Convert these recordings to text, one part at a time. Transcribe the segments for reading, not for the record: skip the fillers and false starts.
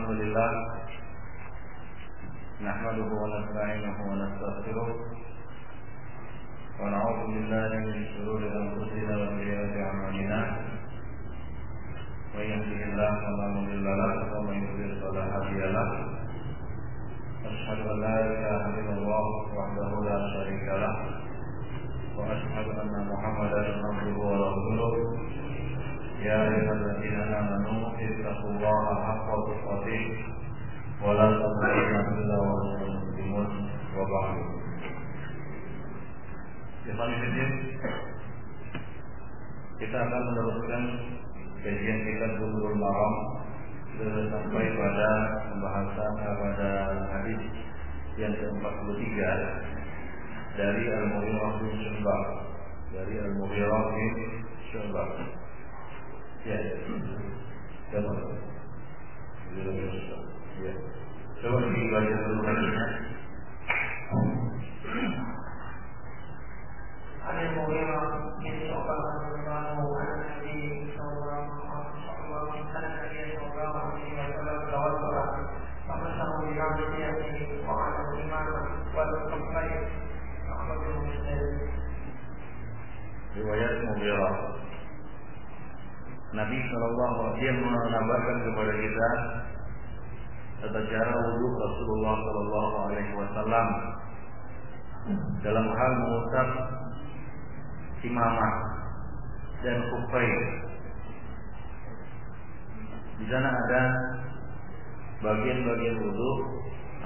Alhamdulillah nahmaduhu wa nasta'inuhu wa nastaghfiruh wa na'udzu billahi min shururi anfusina wa sayyiati a'malina may yahdihillahu fala mudilla lahu wa may yudlil fala hadiya lahu asyhadu an la ilaha illallah wahdahu la syarika lahu wa asyhadu anna Muhammadan abduhu wa rasuluh ya ayyuhalladzina amanu ittaqullaha haqqa tuqatih wa la tamutunna illa wa antum muslimun wa ba'du. Kita akan meneruskan kajian kita Bulughul Maram. Sudah sampai pada pembahasan pada hadis yang ke-43 dari Al-Mughirah bin Syu'bah. Ya. Coba. Ya. Coba dibaca dulu hadisnya. Al-Mughirah bin Syu'bah radhiyallahu anhu sallallahu alaihi wasallam tawadda famasahu bi ra'sihi wa 'ala al-imamah wal kaffayn akhrajahu Muslim. Riwayat Mughirah. Nabi sallallahu alaihi wasallam mengabarkan kepada kita tata cara wudu Rasulullah sallallahu alaihi wasallam dalam hal mengusap imamah dan kuffain. Di sana ada bagian-bagian wudu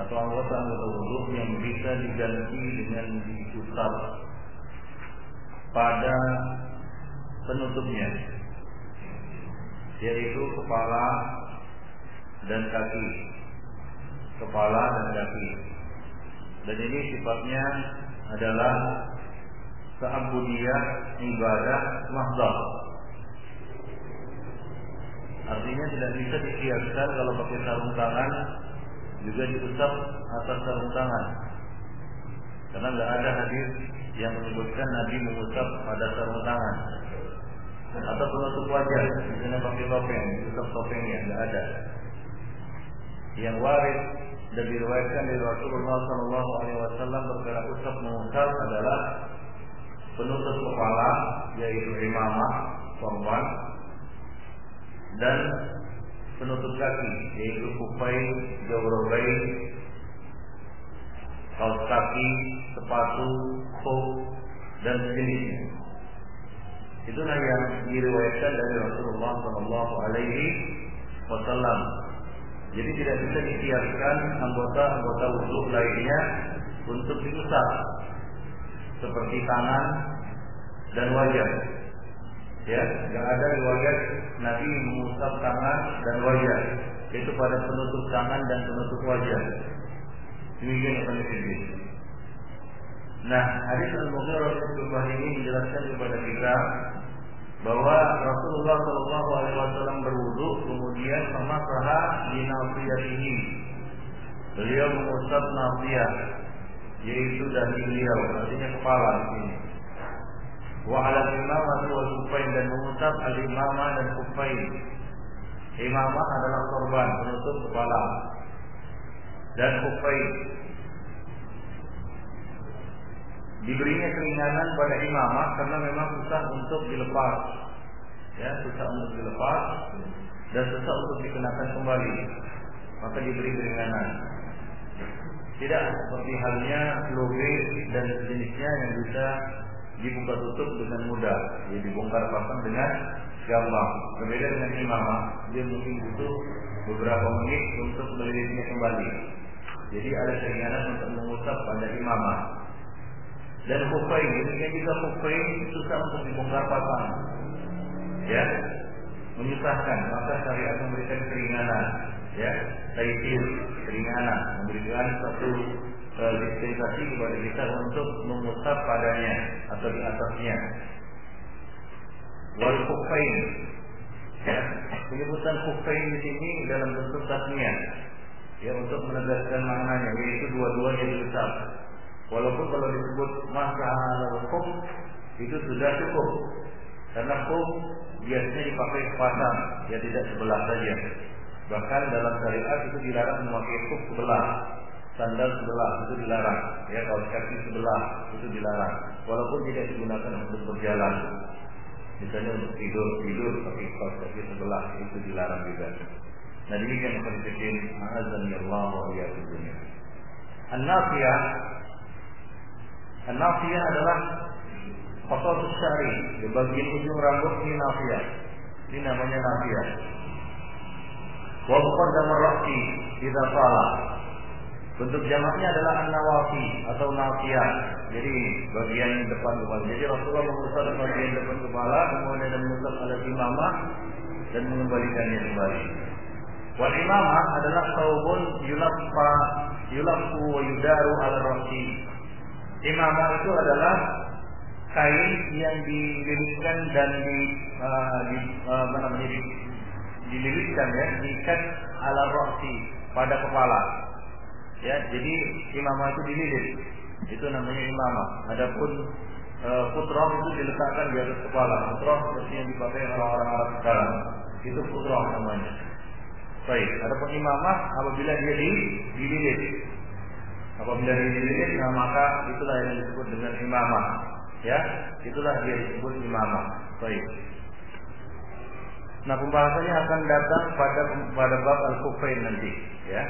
atau anggota-anggota wudu yang bisa diganti dengan diusap pada penutupnya, yaitu kepala dan kaki. Dan ini sifatnya adalah ta'abbudiyah, ibadah mahdhah. Artinya tidak bisa dikiaskan kalau pakai sarung tangan juga diusap atas sarung tangan, karena tidak ada hadis yang menyebutkan Nabi mengusap pada sarung tangan atau penutup wajah, misalnya pakai topeng, usap topengnya, tidak ada. Yang waris dan diriwayatkan dari Rasulullah SAW perkara usap mengusap adalah penutup kepala, yaitu imamah, sorban, dan penutup kaki, yaitu kuffain, jawrabain, kaos kaki, sepatu, khuf, dan sejenisnya. Itulah yang diriwayatkan dari Rasulullah SAW. Jadi tidak bisa disiarkan anggota-anggota wudu lainnya untuk diusap, seperti tangan dan wajah. Ya, tidak ada riwayat Nabi mengusap tangan dan wajah, yaitu pada penutup tangan dan penutup wajah. Demikian yang penting. Nah, hadis Al-Mughirah bin Syu'bah ini menjelaskan kepada kita bahwa Rasulullah SAW berwudu kemudian memasaha di nasiyatihi. Beliau mengusap nasiyah, yaitu dahi beliau, artinya kepala di sini. Wa 'ala al-imamah wal kuffain, dan mengusap al-imamah dan kuffain. Imamah adalah sorban, penutup kepala, dan kuffain. Diberinya keringanan pada imamah karena memang susah untuk dilepas, ya, susah untuk dilepas dan susah untuk dikenakan kembali, maka diberi keringanan. Tidak seperti halnya lobe dan sejenisnya yang bisa dibuka tutup dengan mudah, ya, dibongkar pasang dengan gampang. Berbeda dengan imamah, dia mungkin butuh beberapa menit untuk melilitnya kembali. Jadi ada keringanan untuk mengusap pada imamah. Dan kuffain, demikian juga kuffain susah untuk dibongkar pasang, ya, menyusahkan. Maka syariat memberikan keringanan, ya, taisir, keringanan, memberikan satu dispensasi kepada kita untuk mengusap padanya atau di atasnya. Wal kuffain, ya, penyebutan kuffain di sini dalam bentuk tasniyah, ya, untuk menegaskan maknanya, yaitu dua-duanya diusap. Walaupun kalau disebut masalah khuf itu sudah cukup, karena khuf biasanya dipakai sepasang, ya, tidak sebelah saja. Bahkan dalam syariat itu dilarang memakai khuf sebelah, sandal sebelah itu dilarang. Ya, kaos kaki sebelah itu dilarang. Walaupun tidak digunakan untuk berjalan. Misalnya untuk tidur pakai kaos kaki sebelah itu dilarang juga. Nah, demikian penelitian azanillah wa iyyakum dunya. An-nafiyah adalah qatatus syari, di bagian ujung rambut ini nafiyah. Ini namanya nafiyah. Wa muqaddam ar-ra'si idza qala. Bentuk jamaknya adalah an-nawafi atau nafiyah. Jadi bagian depan kepala. Jadi Rasulullah mengusap bagian depan kepala, kemudian mengusap alat imamah dan mengembalikannya kembali. Wal imamah adalah thawbun yulaffu wa yudaru ala ra'si. Imamah itu adalah kain yang dililitkan dan dililitkan ya, diikat ala ra'si pada kepala. Ya, jadi imamah itu dililit. Itu namanya imamah. Adapun putroh itu diletakkan di atas kepala. Putroh seperti yang dipakai orang-orang Arab sekarang. Itu putroh namanya. Baik, adapun imamah apabila dia dililit. Apabila dia dililit, nah maka itulah yang disebut dengan imamah. Ya, itulah dia disebut imamah. Baik. Nah, pembahasannya akan datang pada bab al-khuffain nanti, ya.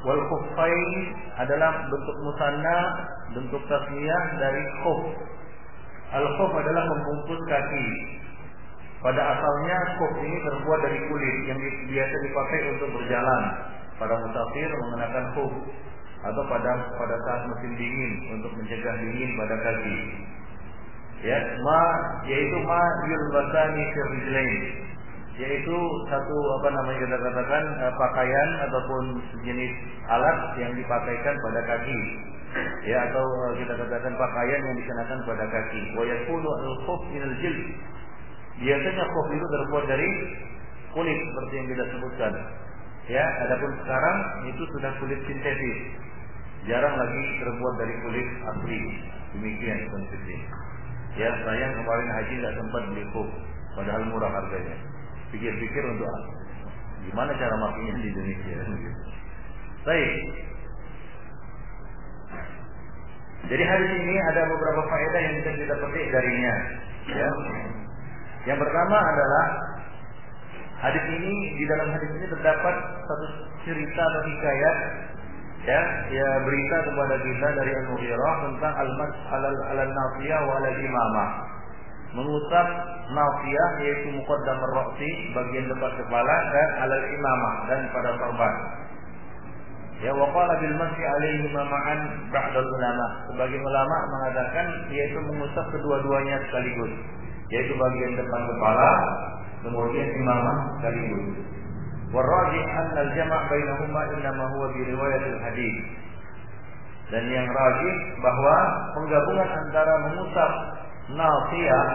Wal khuffain adalah bentuk musanna, bentuk tasniyah dari khuf. Al-khuf adalah membungkus kaki. Pada asalnya khuf ini terbuat dari kulit yang biasa dipakai untuk berjalan. Para musafir mengenakan khuf atau pada saat musim dingin untuk mencegah dingin pada kaki. Ya, yaitu yulbasani fi rijlain. Yaitu satu kita katakan pakaian ataupun jenis alat yang dipakaikan pada kaki. Ya, atau kita katakan pakaian yang dikenakan pada kaki. Wa yakunu al-khuf min al-jild. Biasanya khuf itu terbuat dari kulit seperti yang kita sebutkan. Ya, adapun sekarang itu sudah kulit sintetis. Jarang lagi terbuat dari kulit asli. Demikian konsepnya. Ya, sayang kemarin haji nggak sempat beli khuf, padahal murah harganya. Pikir-pikir untuk gimana cara makainya di Indonesia. Baik. Jadi hadis ini ada beberapa faedah yang bisa kita petik darinya. Ya. Yang pertama adalah hadis ini, di dalam hadis ini terdapat satu cerita atau hikayat, ya berita kepada kita dari Al-Mughirah tentang al-nafiyah wa al-imamah. Mengusap nafiyah yaitu muqaddam ar-ra'si, bagian depan kepala, dan al-imamah dan pada sorban. Ya, wa qala bil masyi alaihi ma'an ba'dal ulama. Sebagian ulama mengatakan yaitu mengusap kedua-duanya sekaligus, yaitu bagian depan kepala kemudian imamah sekaligus. Warrajih anna al-jama' bainahuma innama huwa bi riwayatil hadis. Dan yang rajih bahwa penggabungan antara mengusap nafiyah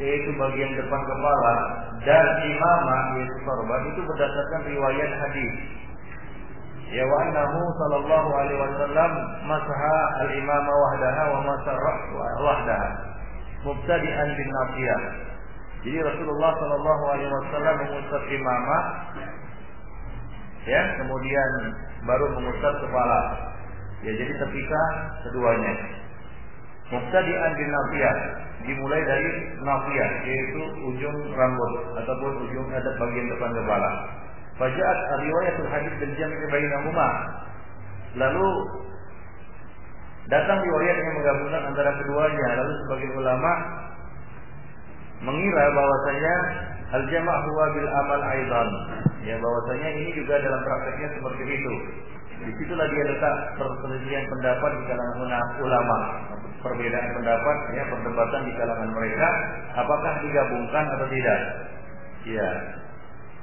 yaitu bagian depan kepala dan imamah yaitu sorban itu berdasarkan riwayat hadis. Ya, wa annahu sallallahu alaihi wasallam masaha al-imamah wahdaha wa masarra wahdaha mubtadi'an bin nafiyah. Jadi Rasulullah sallallahu alaihi wasallam mengusap imamah, ya, kemudian baru mengusap kepala. Ya, jadi terpisah keduanya. Mubtadi'an bin nafiyah, dimulai dari nafiyah yaitu ujung rambut ataupun ujung bagian depan kepala. Faja'at riwayatul hadis bil jam'i bainahuma. Lalu datang riwayat yang menggabungkan antara keduanya. Lalu sebagian ulama mengira bahwasanya al-jama' huwa bil amal aidan. Ya, bahwasanya ini juga dalam prakteknya seperti itu. Disitulah dia letak perselisihan pendapat di kalangan ulama, perbedaan pendapat, ya, perdebatan di kalangan mereka, apakah digabungkan atau tidak. Ya,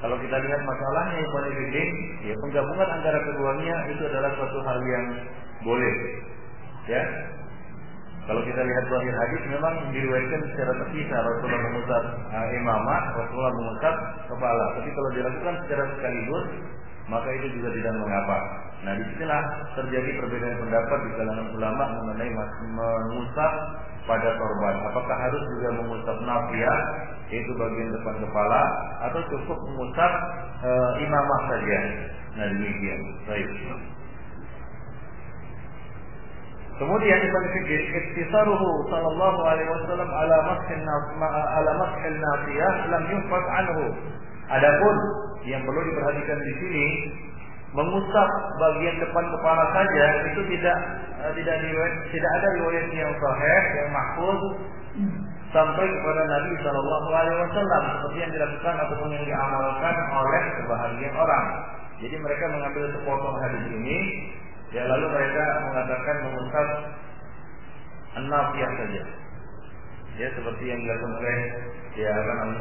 kalau kita lihat masalahnya ya, penggabungan antara keduanya itu adalah suatu hal yang boleh. Ya, kalau kita lihat zahir hadis memang diriwayatkan secara terpisah, Rasulullah mengusap imamah, Rasulullah mengusap kepala. Tapi kalau dilakukan secara sekaligus, maka itu juga tidak mengapa. Nah, disinilah terjadi perbedaan pendapat di kalangan ulama mengenai mengusap pada sorban. Apakah harus juga mengusap nafiyah, yaitu bagian depan kepala, atau cukup mengusap imamah saja. Nah demikian. Baik. Kemudian Ibn Fikir, iktisaruhu sallallahu alaihi wasallam ala mashil nasiyah lam yufad anhu. Adapun yang perlu diperhatikan di sini, mengusap bagian depan kepala saja itu tidak ada riwayat yang sahih yang mahfuz sampai kepada Nabi sallallahu alaihi wasallam seperti yang dilakukan ataupun yang diamalkan oleh sebahagian orang. Jadi mereka mengambil sepotong hadis ini, ya lalu mereka mengatakan mengusap an-nafiyah saja. Ya seperti yang dilakukan oleh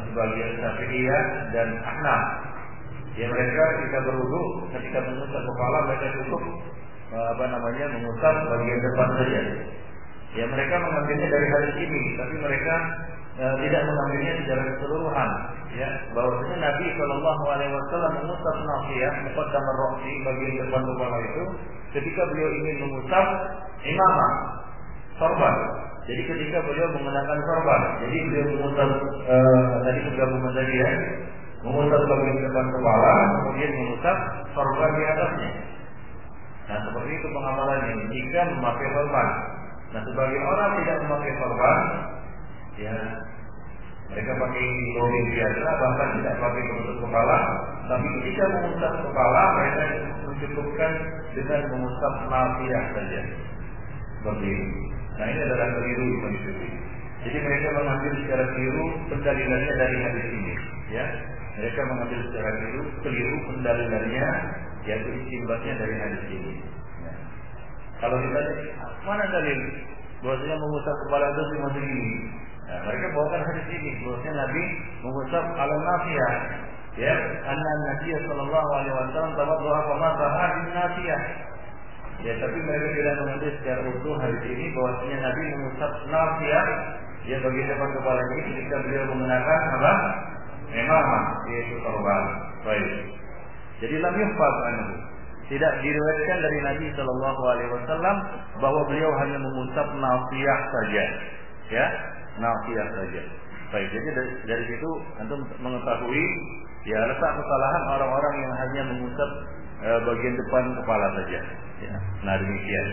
sebagian Syafi'iyah dan Ahnaf. Ya mereka ketika berwudu, ketika mengusap kepala mereka cukup mengusap bagian depan saja. Ya mereka mengambilnya dari hadis ini, tapi mereka tidak mengambilnya secara keseluruhan. Ya bahwasanya Nabi Shallallahu Alaihi Wasallam mengusap nafiyah, muqaddam ar-ra'si bagian depan kepala itu, ketika beliau ingin mengusap imamah sorban. Jadi ketika beliau mengenakan sorban, jadi beliau mengusap tadi penggabungan tadi ya, mengusap bagian depan kepala, kemudian mengusap sorban di atasnya. Nah seperti itu pengamalannya jika memakai sorban. Nah sebagian orang tidak memakai sorban, ya mereka pakai kain biasa, bahkan tidak pakai penutup kepala. Tapi ketika mengusap kepala, mereka mencukupkan dengan mengusap nafiyah saja. Seperti ini. Nah ini adalah keliru Ibn Fikir. Jadi mereka mengambil secara keliru pendalilannya dari hadis ini. Ya, mereka mengambil secara keliru pendalilannya, yaitu istinbatnya dari hadis ini. Ya. Kalau kita mana dalil bahwasanya mengusap kepala itu cuma segini? Nah, mereka bawakan hadis ini bahwasanya Nabi mengusap ala nafiyah. Ya, anna Nabi sallallahu alaihi wasallam tawaddu'a fa masaha bin nafiyah. Ya, tapi mereka tidak mengambil secara utuh hadis ini bahwasanya Nabi mengusap nafiyah, ya bagian depan kepala ini ketika beliau mengenakan apa? Imamah, yaitu sorban. Baik. Jadi lam yufad anhu. Tidak diriwayatkan dari Nabi sallallahu alaihi wasallam bahwa beliau hanya mengusap nafiyah saja. Ya, nafiyah saja. Baik, jadi dari situ antum mengetahui ya letak kesalahan orang-orang yang hanya mengusap bagian depan kepala saja. Ya, nah demikian.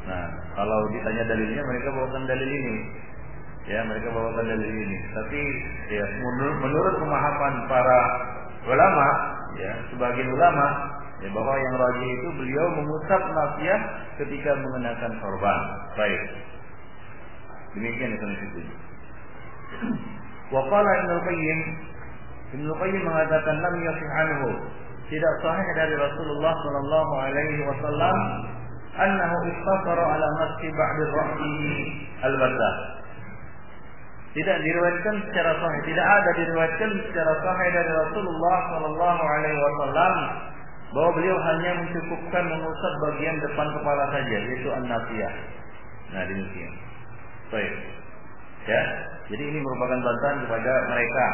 Nah, kalau ditanya dalilnya mereka bawakan dalil ini. Ya, mereka bawakan dalil ini. Tapi ya menurut pemahaman para ulama, ya, sebagian ulama ya bahwa yang rajih itu beliau mengusap nafiyah ketika mengenakan sorban. Baik. Demikian itu itu. Wa qala Ibnu Qayyim mengatakan lam yasih anhu, tidak sahih dari Rasulullah sallallahu alaihi wasallam annahu iqtasara ala masjid ba'd ar-ra'si al-basah. Tidak diriwayatkan secara sahih, tidak ada diriwayatkan secara sahih dari Rasulullah sallallahu alaihi wasallam bahwa beliau hanya mencukupkan mengusap bagian depan kepala saja, yaitu an-nafiyah. Nah demikian. Baik. Ya, jadi ini merupakan bantahan kepada mereka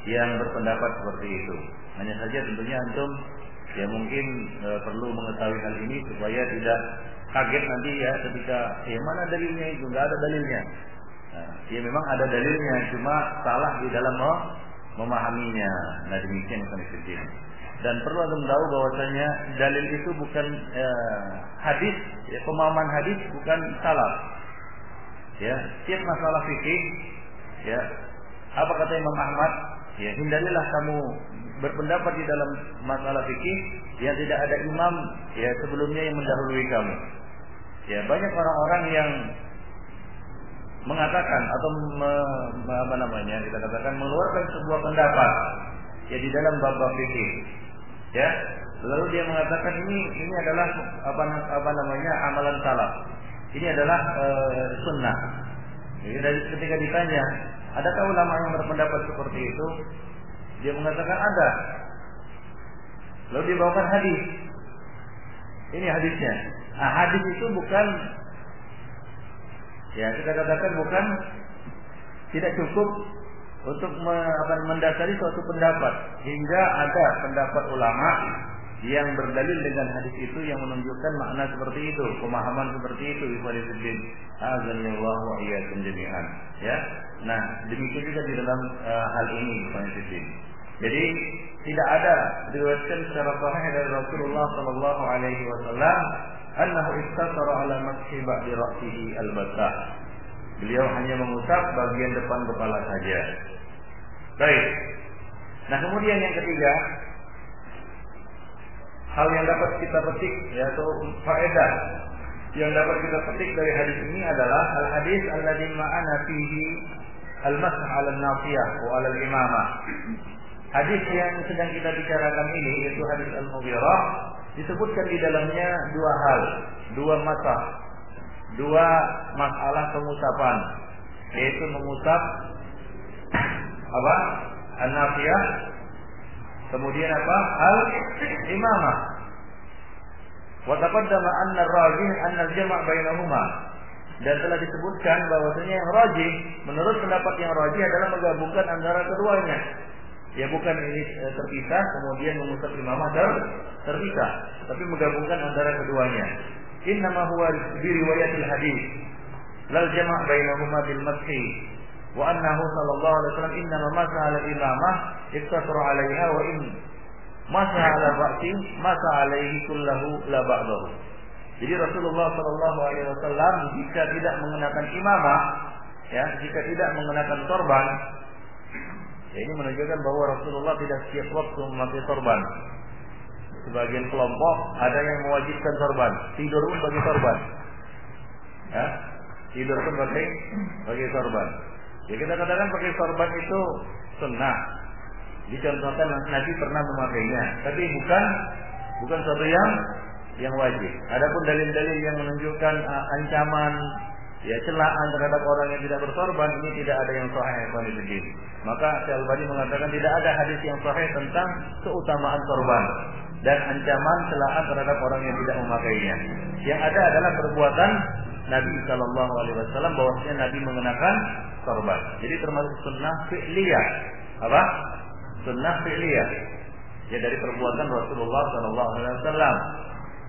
yang berpendapat seperti itu. Hanya saja tentunya antum ya mungkin perlu mengetahui hal ini supaya tidak kaget nanti ya ketika mana dalilnya itu, enggak ada dalilnya. Nah, ya memang ada dalilnya, cuma salah di dalam memahaminya. Nah demikian konflik. Dan perlu antum tahu bahwasanya dalil itu bukan hadis, ya, pemahaman hadis bukan salah. Ya, setiap masalah fikih, ya, apa kata Imam Ahmad? Ya, hindarilah kamu berpendapat di dalam masalah fikih yang tidak ada imam ya sebelumnya yang mendahului kamu. Ya, banyak orang-orang yang mengatakan atau kita katakan mengeluarkan sebuah pendapat ya di dalam bab fikih. Ya, lalu dia mengatakan ini adalah amalan salaf. Ini adalah sunnah. Jadi ketika ditanya, adakah ulama yang berpendapat seperti itu? Dia mengatakan ada. Lalu dia bawakan hadis. Ini hadisnya. Nah, hadis itu bukan, ya kita katakan bukan, tidak cukup untuk mendasari suatu pendapat. Hingga ada pendapat ulama yang berdalil dengan hadis itu yang menunjukkan makna seperti itu, pemahaman seperti itu. Ikhwanifiddin, azanillahu wa iyyakum jami'an. Ya. Nah, demikian juga di dalam hal ini, Ikhwanifiddin. Jadi tidak ada diriwayatkan secara sahih dari Rasulullah sallallahu alaihi wasallam annahu istasara ala mashi ba'di ra'sihi al-basah. Beliau hanya mengusap bagian depan kepala saja. Baik. Nah, kemudian yang ketiga, hal yang dapat kita petik yaitu faedah yang dapat kita petik dari hadis ini adalah al-hadis alladzi ma'ana fihi al-masah 'ala an-nasiyah wa 'ala al-imamah. Hadis yang sedang kita bicarakan ini yaitu hadis Al-Mughirah, disebutkan di dalamnya dua hal, dua masalah pengusapan, yaitu mengusap apa? An-nasiyah, kemudian apa? Al-imamah. Wa taqaddama anna ar-rajih anna al-jama' bainahuma. Dan telah disebutkan bahwasanya yang rajih, menurut pendapat yang rajih adalah menggabungkan antara keduanya. Ya, bukan ini terpisah kemudian mengusap imamah terpisah, tapi menggabungkan antara keduanya. Innama huwa bi riwayatil hadis lal jama' bainahuma bil mashi wa annahu sallallahu alaihi wasallam innama masaha al imamah iktasara 'alaiha wa in masaha ala ra'si masa 'alaihi kullahu la ba'dahu. Jadi Rasulullah sallallahu alaihi wasallam jika tidak mengenakan imamah, ya, jika tidak mengenakan sorban, ya, ini menunjukkan bahwa Rasulullah tidak setiap waktu memakai sorban. Sebagian kelompok ada yang mewajibkan sorban, tidur pun pakai sorban, ya, tidur pun pakai sorban. Ya, kita katakan pakai sorban itu sunnah, dicontohkan Nabi pernah memakainya, tapi bukan suatu yang wajib. Adapun dalil-dalil yang menunjukkan ancaman, ya, celaan terhadap orang yang tidak bersorban, ini tidak ada yang sahih hadis. Maka Syekh Albani mengatakan tidak ada hadis yang sahih tentang keutamaan sorban dan ancaman celaan terhadap orang yang tidak memakainya. Yang ada adalah perbuatan Nabi sallallahu alaihi wasallam, bahwasanya Nabi mengenakan sorban. Jadi termasuk sunnah fi'liyah. Apa? Sunnah fi'liyah. Ya, dari perbuatan Rasulullah sallallahu alaihi wasallam.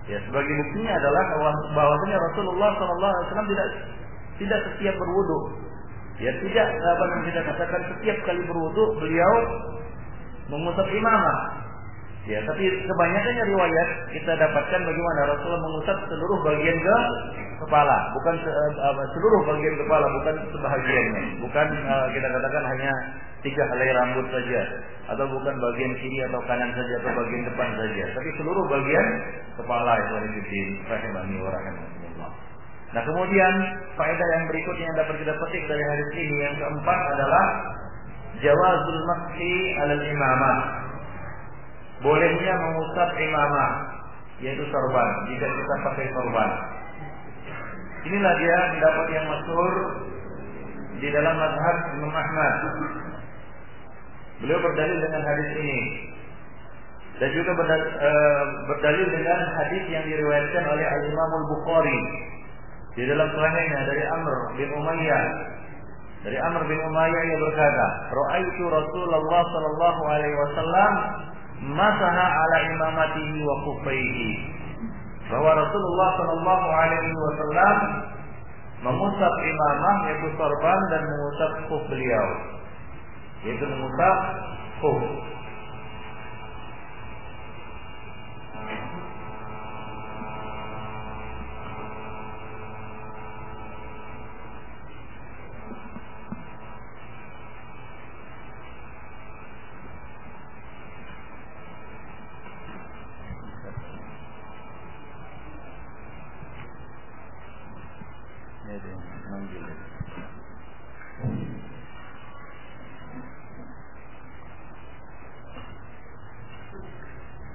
Ya, sebagai buktinya adalah bahwasanya Rasulullah sallallahu alaihi wasallam tidak setiap berwudu. Ya, tidak apa yang kita katakan setiap kali berwudu beliau mengusap imamah. Ya, tapi kebanyakannya riwayat kita dapatkan bagaimana Rasulullah mengusap seluruh bagian kepala, bukan seluruh bagian kepala, bukan sebahagiannya. Bukan kita katakan hanya 3 helai rambut saja, atau bukan bagian kiri atau kanan saja, atau bagian depan saja, tapi seluruh bagian kepala itu rahimani wa rahimakumullah. Nah, kemudian faedah yang berikutnya yang dapat kita petik dari hadis ini yang keempat adalah jawazul mashi 'alal imamah. Bolehnya mengusap imamah, yaitu sorban, jika kita pakai sorban. Inilah dia pendapat yang masyhur di dalam mazhab Imam Ahmad. Beliau berdalil dengan hadis ini, dan juga berdalil dengan hadis yang diriwayatkan oleh Al-Imam Al-Bukhari di dalam sahihnya dari Amr bin Umayyah. Dari Amr bin Umayyah ia berkata, "Ra'aitu Rasulullah sallallahu alaihi wasallam masaha ala imamatihi wa kuffaihi." Bahwa Rasulullah sallallahu alaihi wasallam mengusap imamah, yaitu sorban, dan mengusap khuf beliau, yaitu mengusap khuf.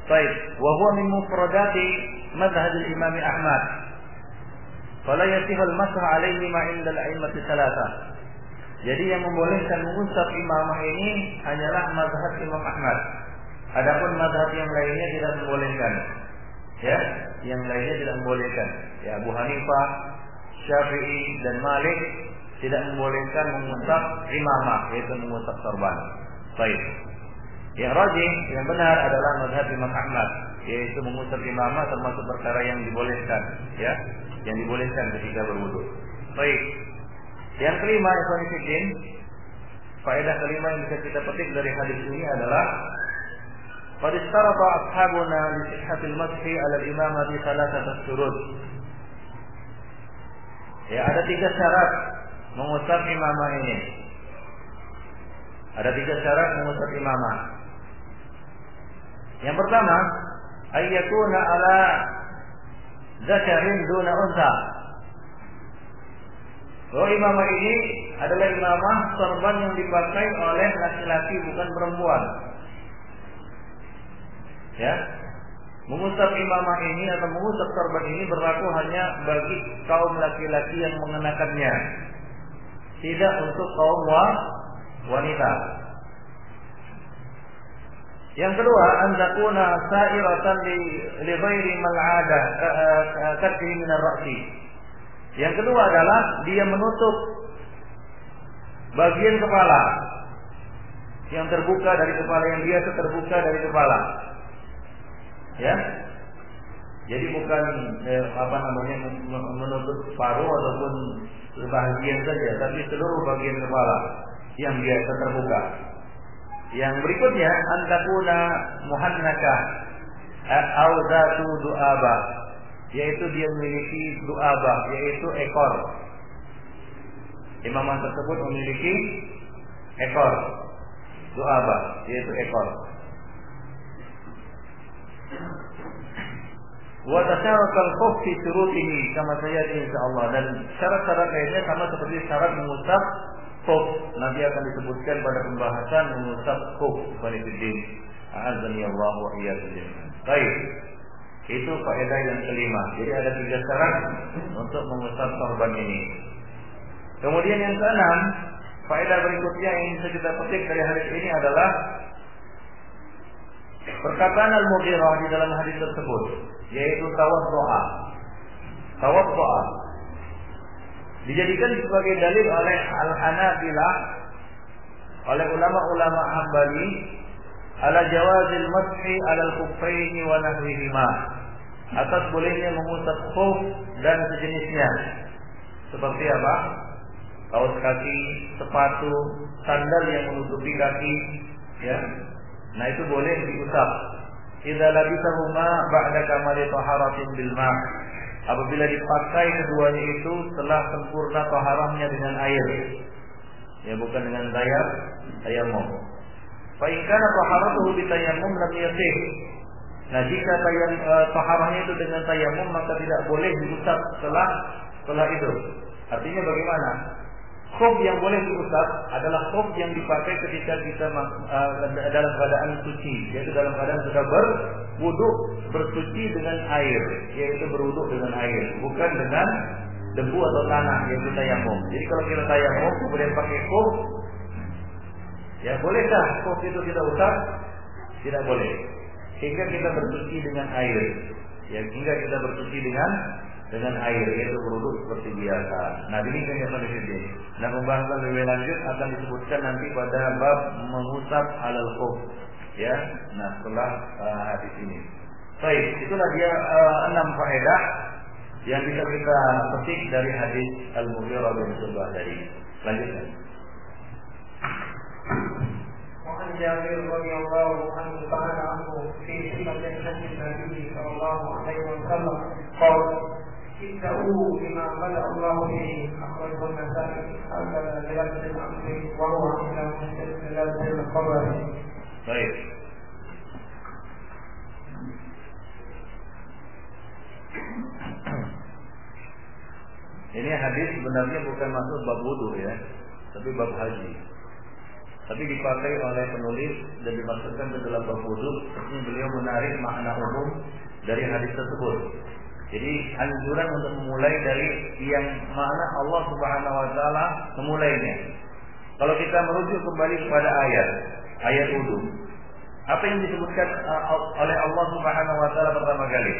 Baik, wa huwa min mufradati madhhab al-Imam Ahmad. Fala yasihu al-masah 'alaihi ma 'inda al-a'immah tsalatsa. Jadi yang membolehkan mengusap imamah ini hanyalah mazhab Imam Ahmad. Adapun mazhab yang lainnya tidak membolehkan. Ya, yang lainnya tidak membolehkan. Ya, Abu Hanifah, Syafi'i dan Malik tidak membolehkan mengusap imamah, yaitu mengusap sorban. Baik. Yang rajih, yang benar adalah mazhab Imam Ahmad, yaitu mengusap imamah termasuk perkara yang dibolehkan, ya, yang dibolehkan ketika berwudu. Baik. Yang kelima, ikhwan fillah, faedah kelima yang bisa kita petik dari hadis ini adalah qad istarata ashabuna li sihhatil mashi 'ala al-imamati thalathata syurut. Ya, ada 3 syarat mengusap imamah ini. Ada 3 syarat mengusap imamah. Yang pertama, ayyakuna ala zakarin duna unsa. Bahwa imamah ini adalah imamah sorban yang dipakai oleh laki-laki bukan perempuan. Ya, mengusap imamah ini atau mengusap sorban ini berlaku hanya bagi kaum laki-laki yang mengenakannya, tidak untuk kaum wanita. Yang kedua, an takuna sa'iratan li ghairi mal'ada kadhi min ar-ra'si. Yang kedua adalah dia menutup bagian kepala yang terbuka dari kepala, yang biasa terbuka dari kepala. Ya. Jadi bukan menutup paruh ataupun sebahagian saja, tapi seluruh bagian kepala yang biasa terbuka. Yang berikutnya, antakuna muhannaka au zatu du'aba, yaitu dia memiliki du'aba, yaitu ekor. Imamah tersebut memiliki ekor. Du'aba, yaitu ekor. Wa tasyarakal khuf fi syurutihi kama sayati insyaallah, dan syarat-syarat lainnya sama seperti syarat mengusap khuf. Nanti akan disebutkan pada pembahasan mengusap khuf. Walifiddin a'azzani Allah wa iyyakum. Baik. Itu faedah yang kelima. Jadi ada 3 syarat untuk mengusap sorban ini. Kemudian yang keenam, faedah berikutnya yang bisa kita petik dari hadis ini adalah perkataan Al-Mughirah di dalam hadis tersebut, yaitu tawaddu'a. Tawaddu'a dijadikan sebagai dalil oleh Al-Hanabilah, oleh ulama-ulama Hambali, ala jawazil mashi ala al-khuffaini wa nahwihima, atas bolehnya mengusap khuf dan sejenisnya. Seperti apa? Kaos kaki, sepatu, sandal yang menutupi kaki, ya. Nah, itu boleh diusap. Idza labisahuma ba'da kamali taharatin bil ma'. Apabila dipakai keduanya itu setelah sempurna taharahnya dengan air. Ya, bukan dengan tayammum. Fa in kana taharatuhu bi tayammum lam yasih. Nah, jika taharahnya itu dengan tayammum maka tidak boleh diusap setelah itu. Artinya bagaimana? Khuf yang boleh diusap adalah khuf yang dipakai ketika kita dalam keadaan suci, yaitu dalam keadaan sudah berwudu, bersuci dengan air, yaitu berwudu dengan air, bukan dengan debu atau tanah, yaitu tayammum. Jadi kalau kita tayammum kemudian pakai khuf, ya bolehkah khuf itu kita usap? Tidak boleh. Hingga kita bersuci dengan air, ya, hingga kita bersuci dengan air, yaitu berwudu seperti biasa. Nah, demikian yang saya lihat. Nah, pembahasan lebih lanjut akan disebutkan nanti pada bab mengusap alal khuf, ya. Nah, setelah hadis ini. Baik, itulah dia 6 faedah yang bisa kita petik dari hadis Al-Mughirah bin Syu'bah tadi. Lanjutkan. وعن جابر رضي الله عنه تعالى عنه في صفة حج النبي صلى الله عليه وسلم قال: ابدأوا بما بدأ الله به، أخرجه النسائي هكذا بلفظ الأمر وهو عند مسلم بلفظ الخبر. Baik. Ini hadis sebenarnya bukan masuk bab wudu, ya, tapi bab haji. Tapi dipakai oleh penulis dan dimasukkan ke dalam bab wudu. Ini beliau menarik makna umum dari hadis tersebut. Jadi anjuran untuk memulai dari yang mana Allah Subhanahu wa taala memulainya. Kalau kita merujuk kembali kepada ayat wudu, apa yang disebutkan oleh Allah Subhanahu wa taala pertama kali?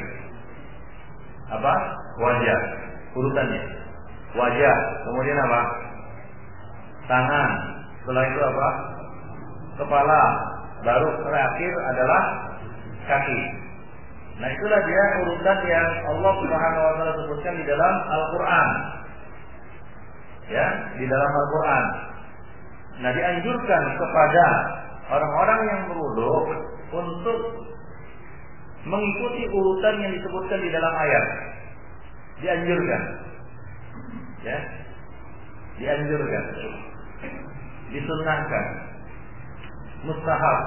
Apa? Wajah. Urutannya. Wajah, kemudian apa? Tangan. Setelah itu apa? Kepala. Baru terakhir adalah kaki. Nah, itulah dia urutan yang Allah Subhanahu wa taala sebutkan di dalam Al-Qur'an. Ya, di dalam Al-Qur'an. Nah, dianjurkan kepada orang-orang yang berwudu untuk mengikuti urutan yang disebutkan di dalam ayat. Dianjurkan. Ya. Dianjurkan. Disunnahkan. Mustahab.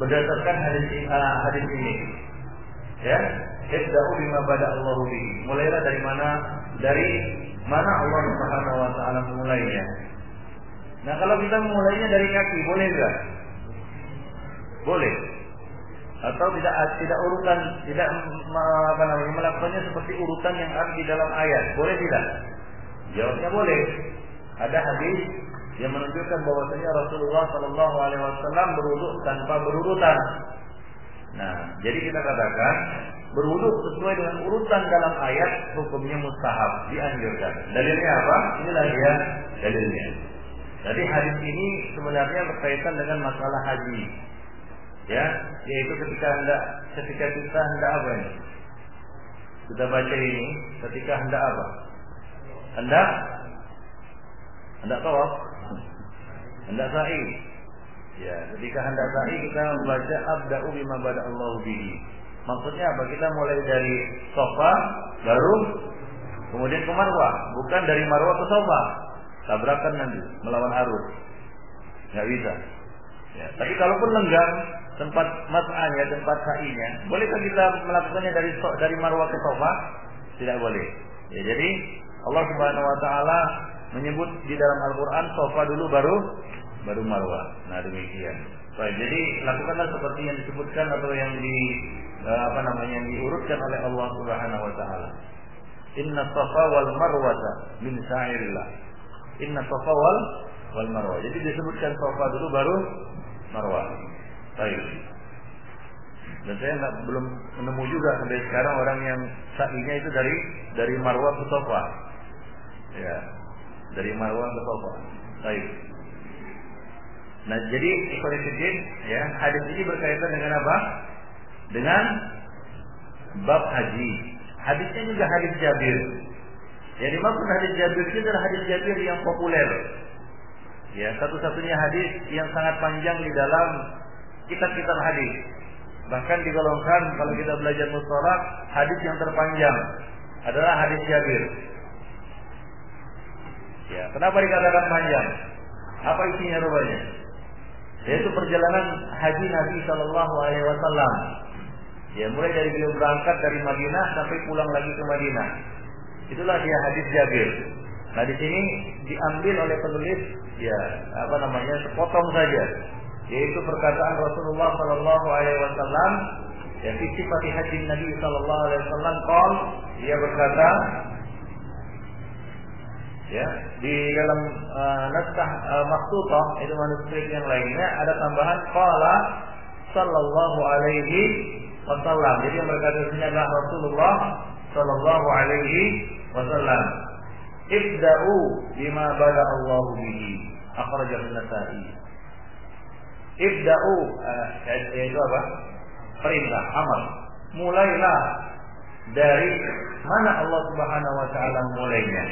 Berdasarkan hadis ini. Ya. Ibda'u bima bada Allahu bihi. Mulailah dari mana? Dari mana Allah Subhanahu wa taala memulainya. Nah, kalau kita memulainya dari kaki, boleh enggak? Boleh. Atau tidak urutan, tidak melakukannya seperti urutan yang ada di dalam ayat. Boleh tidak? Jawabnya boleh. Ada hadis yang menunjukkan bahwasanya Rasulullah Shallallahu Alaihi Wasallam berwudu tanpa berurutan. Nah, jadi kita katakan berwudu sesuai dengan urutan dalam ayat hukumnya mustahab, dianjurkan. Dalilnya apa? Inilah dia dalilnya. Jadi hadis ini sebenarnya berkaitan dengan masalah haji. Ya, yaitu ketika kita hendak apa ini? Kita baca ini ketika hendak apa? Hendak tawaf. Hendak sa'i. Ya, ketika hendak sa'i kita membaca abda'u bima bada Allahu bihi. Maksudnya apa? Kita mulai dari Safa baru kemudian ke Marwah, bukan dari Marwah ke Safa. Tabrakan nanti melawan arus. Enggak bisa. Ya, tapi kalaupun lenggang tempat mas'anya, tempat sa'inya, bolehkah kita melakukannya dari Marwah ke Safa? Tidak boleh. Ya, jadi Allah Subhanahu wa taala menyebut di dalam Al-Qur'an Safa dulu baru Marwah. Nah, demikian. Baik, jadi lakukanlah seperti yang disebutkan atau yang yang diurutkan oleh Allah Subhanahu wa taala. Inna Safa wal Marwata min sa'irillah. Inna Safa wal Marwah. Jadi disebutkan Safa dulu baru Marwah. Baik. Dan saya belum menemu juga sampai sekarang orang yang sa'inya itu dari Marwah ke Safa. Ya, dari Marwah ke Safa. Baik. Nah, jadi ikhwanifiddin, ya, hadis ini berkaitan dengan apa? Dengan bab haji. Hadisnya juga hadis Jabir. Yang dimaksud hadis Jabir itu adalah hadis Jabir yang populer. Ya, satu-satunya hadis yang sangat panjang di dalam kitab-kitab hadis. Bahkan digolongkan kalau kita belajar mustalah, hadis yang terpanjang adalah hadis Jabir. Ya, kenapa dikatakan panjang? Apa isinya rupanya? Yaitu perjalanan haji Nabi Shallallahu Alaihi Wasallam. Ya, mulai dari beliau berangkat dari Madinah sampai pulang lagi ke Madinah. Itulah dia hadis Jabir. Nah, di sini diambil oleh penulis, ya, sepotong saja, yaitu perkataan Rasulullah Shallallahu Alaihi Wasallam. Ya, fi sifat haji Nabi Shallallahu Alaihi Wasallam, dia berkata, ya, di dalam naskah maktutah itu manuskrip yang lainnya ada tambahan qala sallallahu alaihi wasallam. Jadi yang berkata ini adalah Rasulullah sallallahu alaihi wasallam. Ibda'u bima bada Allahu bihi. Akhrajahu an-Nasa'i. Ibda'u itu apa? Perintah, amar. Mulailah dari mana Allah Subhanahu wa taala memulainya.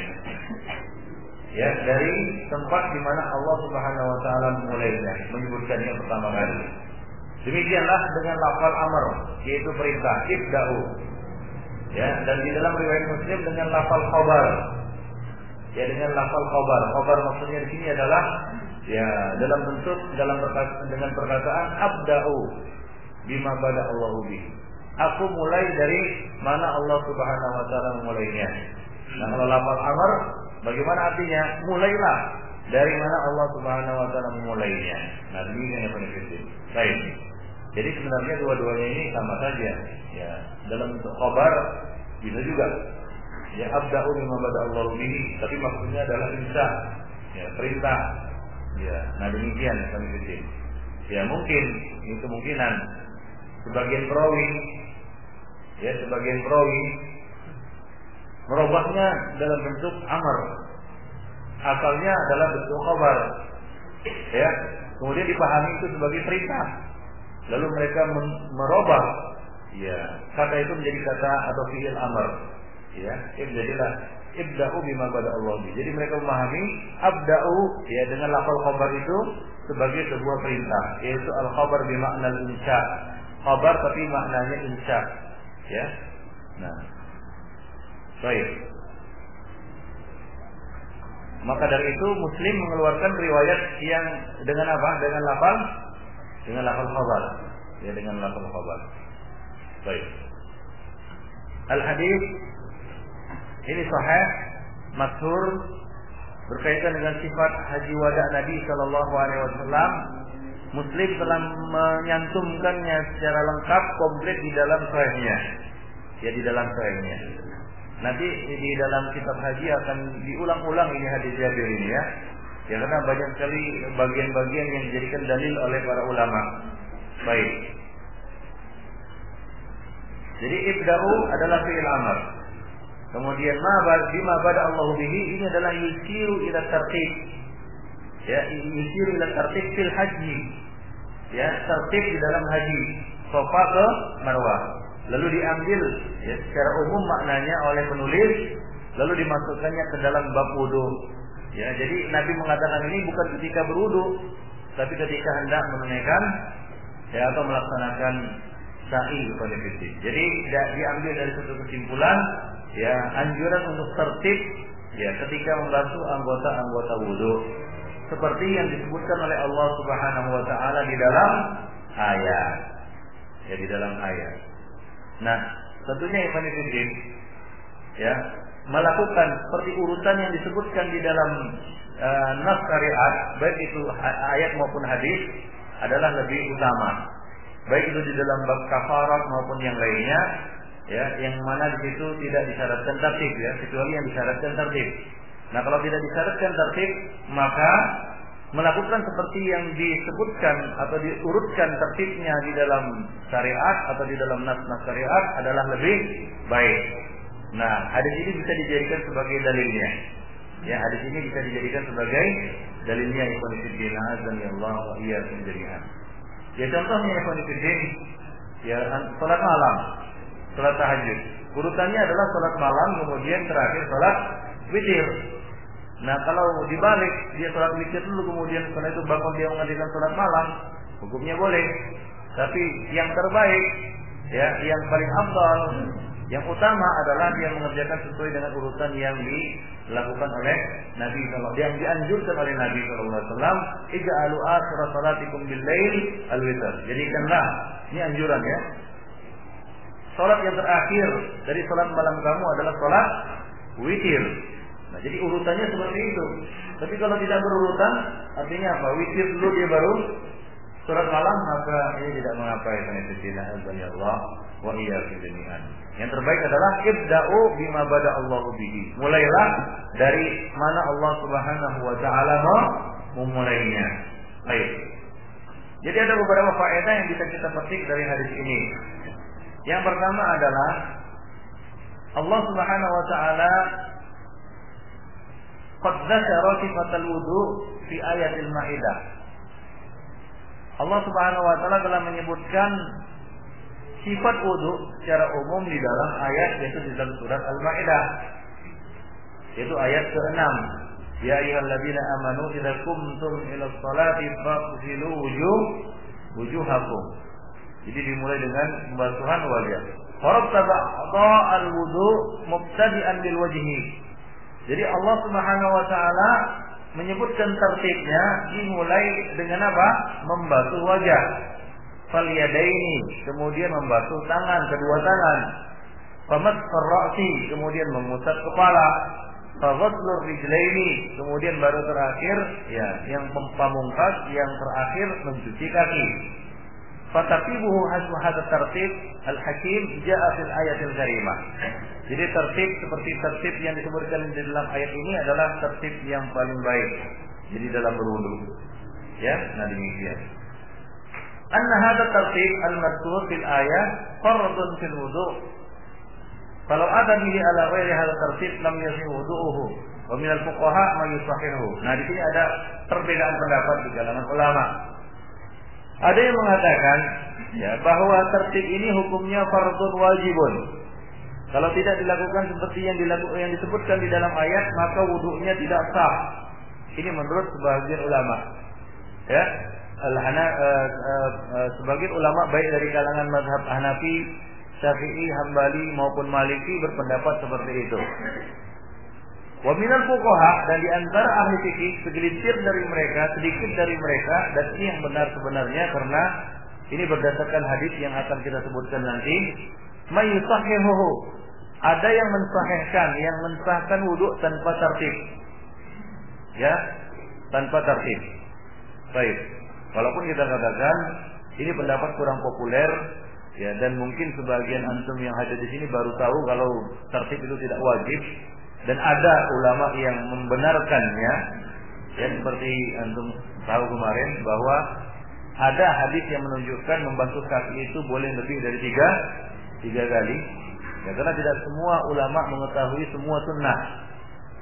Ya, dari tempat di mana Allah Subhanahu wa taala memulainya, menyebutkannya pertama kali. Demikianlah dengan lafal amr, yaitu perintah, ibda'u. Ya, dan di dalam riwayat Muslim dengan lafal khabar. Ya, dengan lafal khabar. Khabar maksudnya di sini adalah ya dengan perkataan abda'u bima bada Allahu bihi. Aku mulai dari mana Allah Subhanahu wa taala memulainya. Nah, kalau lafal amr bagaimana artinya? Mulailah dari mana Allah Subhanahu wa taala memulainya. Nah, demikian yang penting. Baik. Jadi sebenarnya dua-duanya ini sama saja. Ya, dalam bentuk khabar bisa juga. Ya, abda'u bima bada Allahu bihi, tapi maksudnya adalah insya. Ya, perintah. Ya, nah demikian yang penting. Ya, mungkin ini kemungkinan sebagian perawi merubahnya dalam bentuk amar. Asalnya adalah bentuk khabar. Ya, kemudian dipahami itu sebagai perintah. Lalu mereka merubah ya kata itu menjadi kata atau fi'il amar. Ya, jadilah ibda'u bima bada Allah bihi. Jadi mereka memahami abda'u ya dengan lafal khabar itu sebagai sebuah perintah, yaitu al-khabar bimakna al-insya. Khabar tapi maknanya insya. Ya. Nah. Baik. Maka dari itu Muslim mengeluarkan riwayat yang dengan apa? Dengan lafal khabar. Ya, dengan lafal khabar. Baik. Al-hadis ini sahih, masyhur, berkaitan dengan sifat haji wada Nabi sallallahu alaihi wasallam. Muslim telah menyantumkannya secara lengkap komplit di dalam sahihnya. Ya, di dalam sahihnya. Nanti di dalam kitab haji akan diulang-ulang ini hadis Jabir ini ya. Ya, karena banyak sekali bagian-bagian yang dijadikan dalil oleh para ulama. Baik. Jadi ibda'u adalah fi'il amr. Kemudian bima bada Allahu bihi ini adalah yusiru ila tartib. Ya, yusiru ila tartib fil haji. Ya, tertib di dalam haji, Safa ke Marwah. Lalu diambil ya, secara umum maknanya oleh penulis, lalu dimasukkannya ke dalam bab wudu. Ya, jadi Nabi mengatakan ini bukan ketika berwudu, tapi ketika hendak menunaikan ya atau melaksanakan sa'i kepada fitrah. Jadi tidak diambil dari satu kesimpulan ya anjuran untuk tertib ya ketika membasuh anggota-anggota wudu seperti yang disebutkan oleh Allah Subhanahu wa taala di dalam ayat. Ya, di dalam ayat. Nah, tentunya Ibn Fiddin ya melakukan seperti urutan yang disebutkan di dalam nas syariat, baik itu ayat maupun hadis adalah lebih utama. Baik itu di dalam bab kafarat maupun yang lainnya, ya, yang mana di situ tidak disyaratkan tertib, ya, kecuali yang disyaratkan tertib. Nah, kalau tidak disyaratkan tertib, maka melakukan seperti yang disebutkan atau diurutkan tertibnya di dalam syariat atau di dalam nas-nas syariat adalah lebih baik. Nah, hadis ini bisa dijadikan sebagai dalilnya. Ya, hadis ini bisa dijadikan sebagai dalilnya Ikhwan Fillah azanillahu wa iyyakum jami'an. Ya, contohnya Ikhwan Fillah, ya, salat malam, salat tahajud. Urutannya adalah salat malam, kemudian terakhir salat witir. Nah, kalau dibalik dia salat witir dulu, kemudian setelah itu bangun dia mengerjakan salat malam, hukumnya boleh. Tapi yang terbaik, ya, yang paling afdal, yang utama adalah dia mengerjakan sesuai dengan urutan yang dilakukan oleh Nabi sallallahu alaihi wasallam, yang dianjurkan oleh Nabi sallallahu alaihi wasallam, ij'alu akhir salatikum bil lail al witr. Jadikanlah, ini anjuran ya. Salat yang terakhir dari salat malam kamu adalah salat witir. Nah, jadi urutannya seperti itu. Tapi kalau tidak berurutan, artinya apa? Witir dulu dia baru salat malam, maka ini tidak mengapa ya Allah wa iyyakum jami'an. Yang terbaik adalah ibda'u bima bada Allah bihi. Mulailah dari mana Allah Subhanahu wa taala memulainya. Baik. Jadi ada beberapa faedah yang bisa kita petik dari hadis ini. Yang pertama adalah Allah Subhanahu wa taala qad dzakara sifatal wudu fi ayatil Maidah. Allah Subhanahu wa taala telah menyebutkan sifat wudu secara umum di dalam ayat, yaitu di dalam surat Al-Maidah, yaitu ayat ke-6. Ya ayyuhalladzina amanu idza qumtum ilas salati faghsilu wujuhakum. Jadi dimulai dengan pembasuhan wajah. Farattaba al-wudu mubtadi'an bil wajhi. Jadi Allah Subhanahu wa taala menyebutkan tertibnya dimulai dengan apa? Membasuh wajah. Falyadaini, kemudian membasuh tangan, kedua tangan. Famasfar ra'si, kemudian mengusap kepala. Faghaslur rijlaini, kemudian baru terakhir ya, yang pamungkas yang terakhir mencuci kaki. Fataqibuhu hasbu hadha tartib al-hakim jaa fil ayatil karimah. Jadi tertib seperti tertib yang disebutkan di dalam ayat ini adalah tertib yang paling baik. Jadi dalam berwudu. Ya, nah demikian. Anna hadha tartib al-madhkur fil ayat fardun fil wudu. Kalau ada bihi ala ghairi hadha tartib lam yasih wudu'uhu. Wa min al-fuqaha ma yusahihu. Nah, di sini ada perbedaan pendapat di kalangan ulama. Ada yang mengatakan ya bahwa tertib ini hukumnya fardun wajibun. Kalau tidak dilakukan seperti yang disebutkan di dalam ayat, maka wudunya tidak sah. Ini menurut sebagian ulama. Ya, sebagian ulama baik dari kalangan mazhab Hanafi, Syafi'i, Hambali maupun Maliki berpendapat seperti itu. Wa minal fuqaha, dan di antara ahli fikih segelintir dari mereka, sedikit dari mereka, dan ini yang benar sebenarnya karena ini berdasarkan hadis yang akan kita sebutkan nanti. Mayusahihuhu, ada yang mensahihkan, yang mensahkan wudu tanpa tartib. Ya, tanpa tartib. Baik. Walaupun kita katakan ini pendapat kurang populer, ya, dan mungkin sebagian antum yang hadir di sini baru tahu kalau tartib itu tidak wajib, dan ada ulama yang membenarkannya. Ya, seperti antum tahu kemarin bahwa ada hadis yang menunjukkan membasuh kaki itu boleh lebih dari tiga kali. Ya, karena tidak semua ulama mengetahui semua sunnah.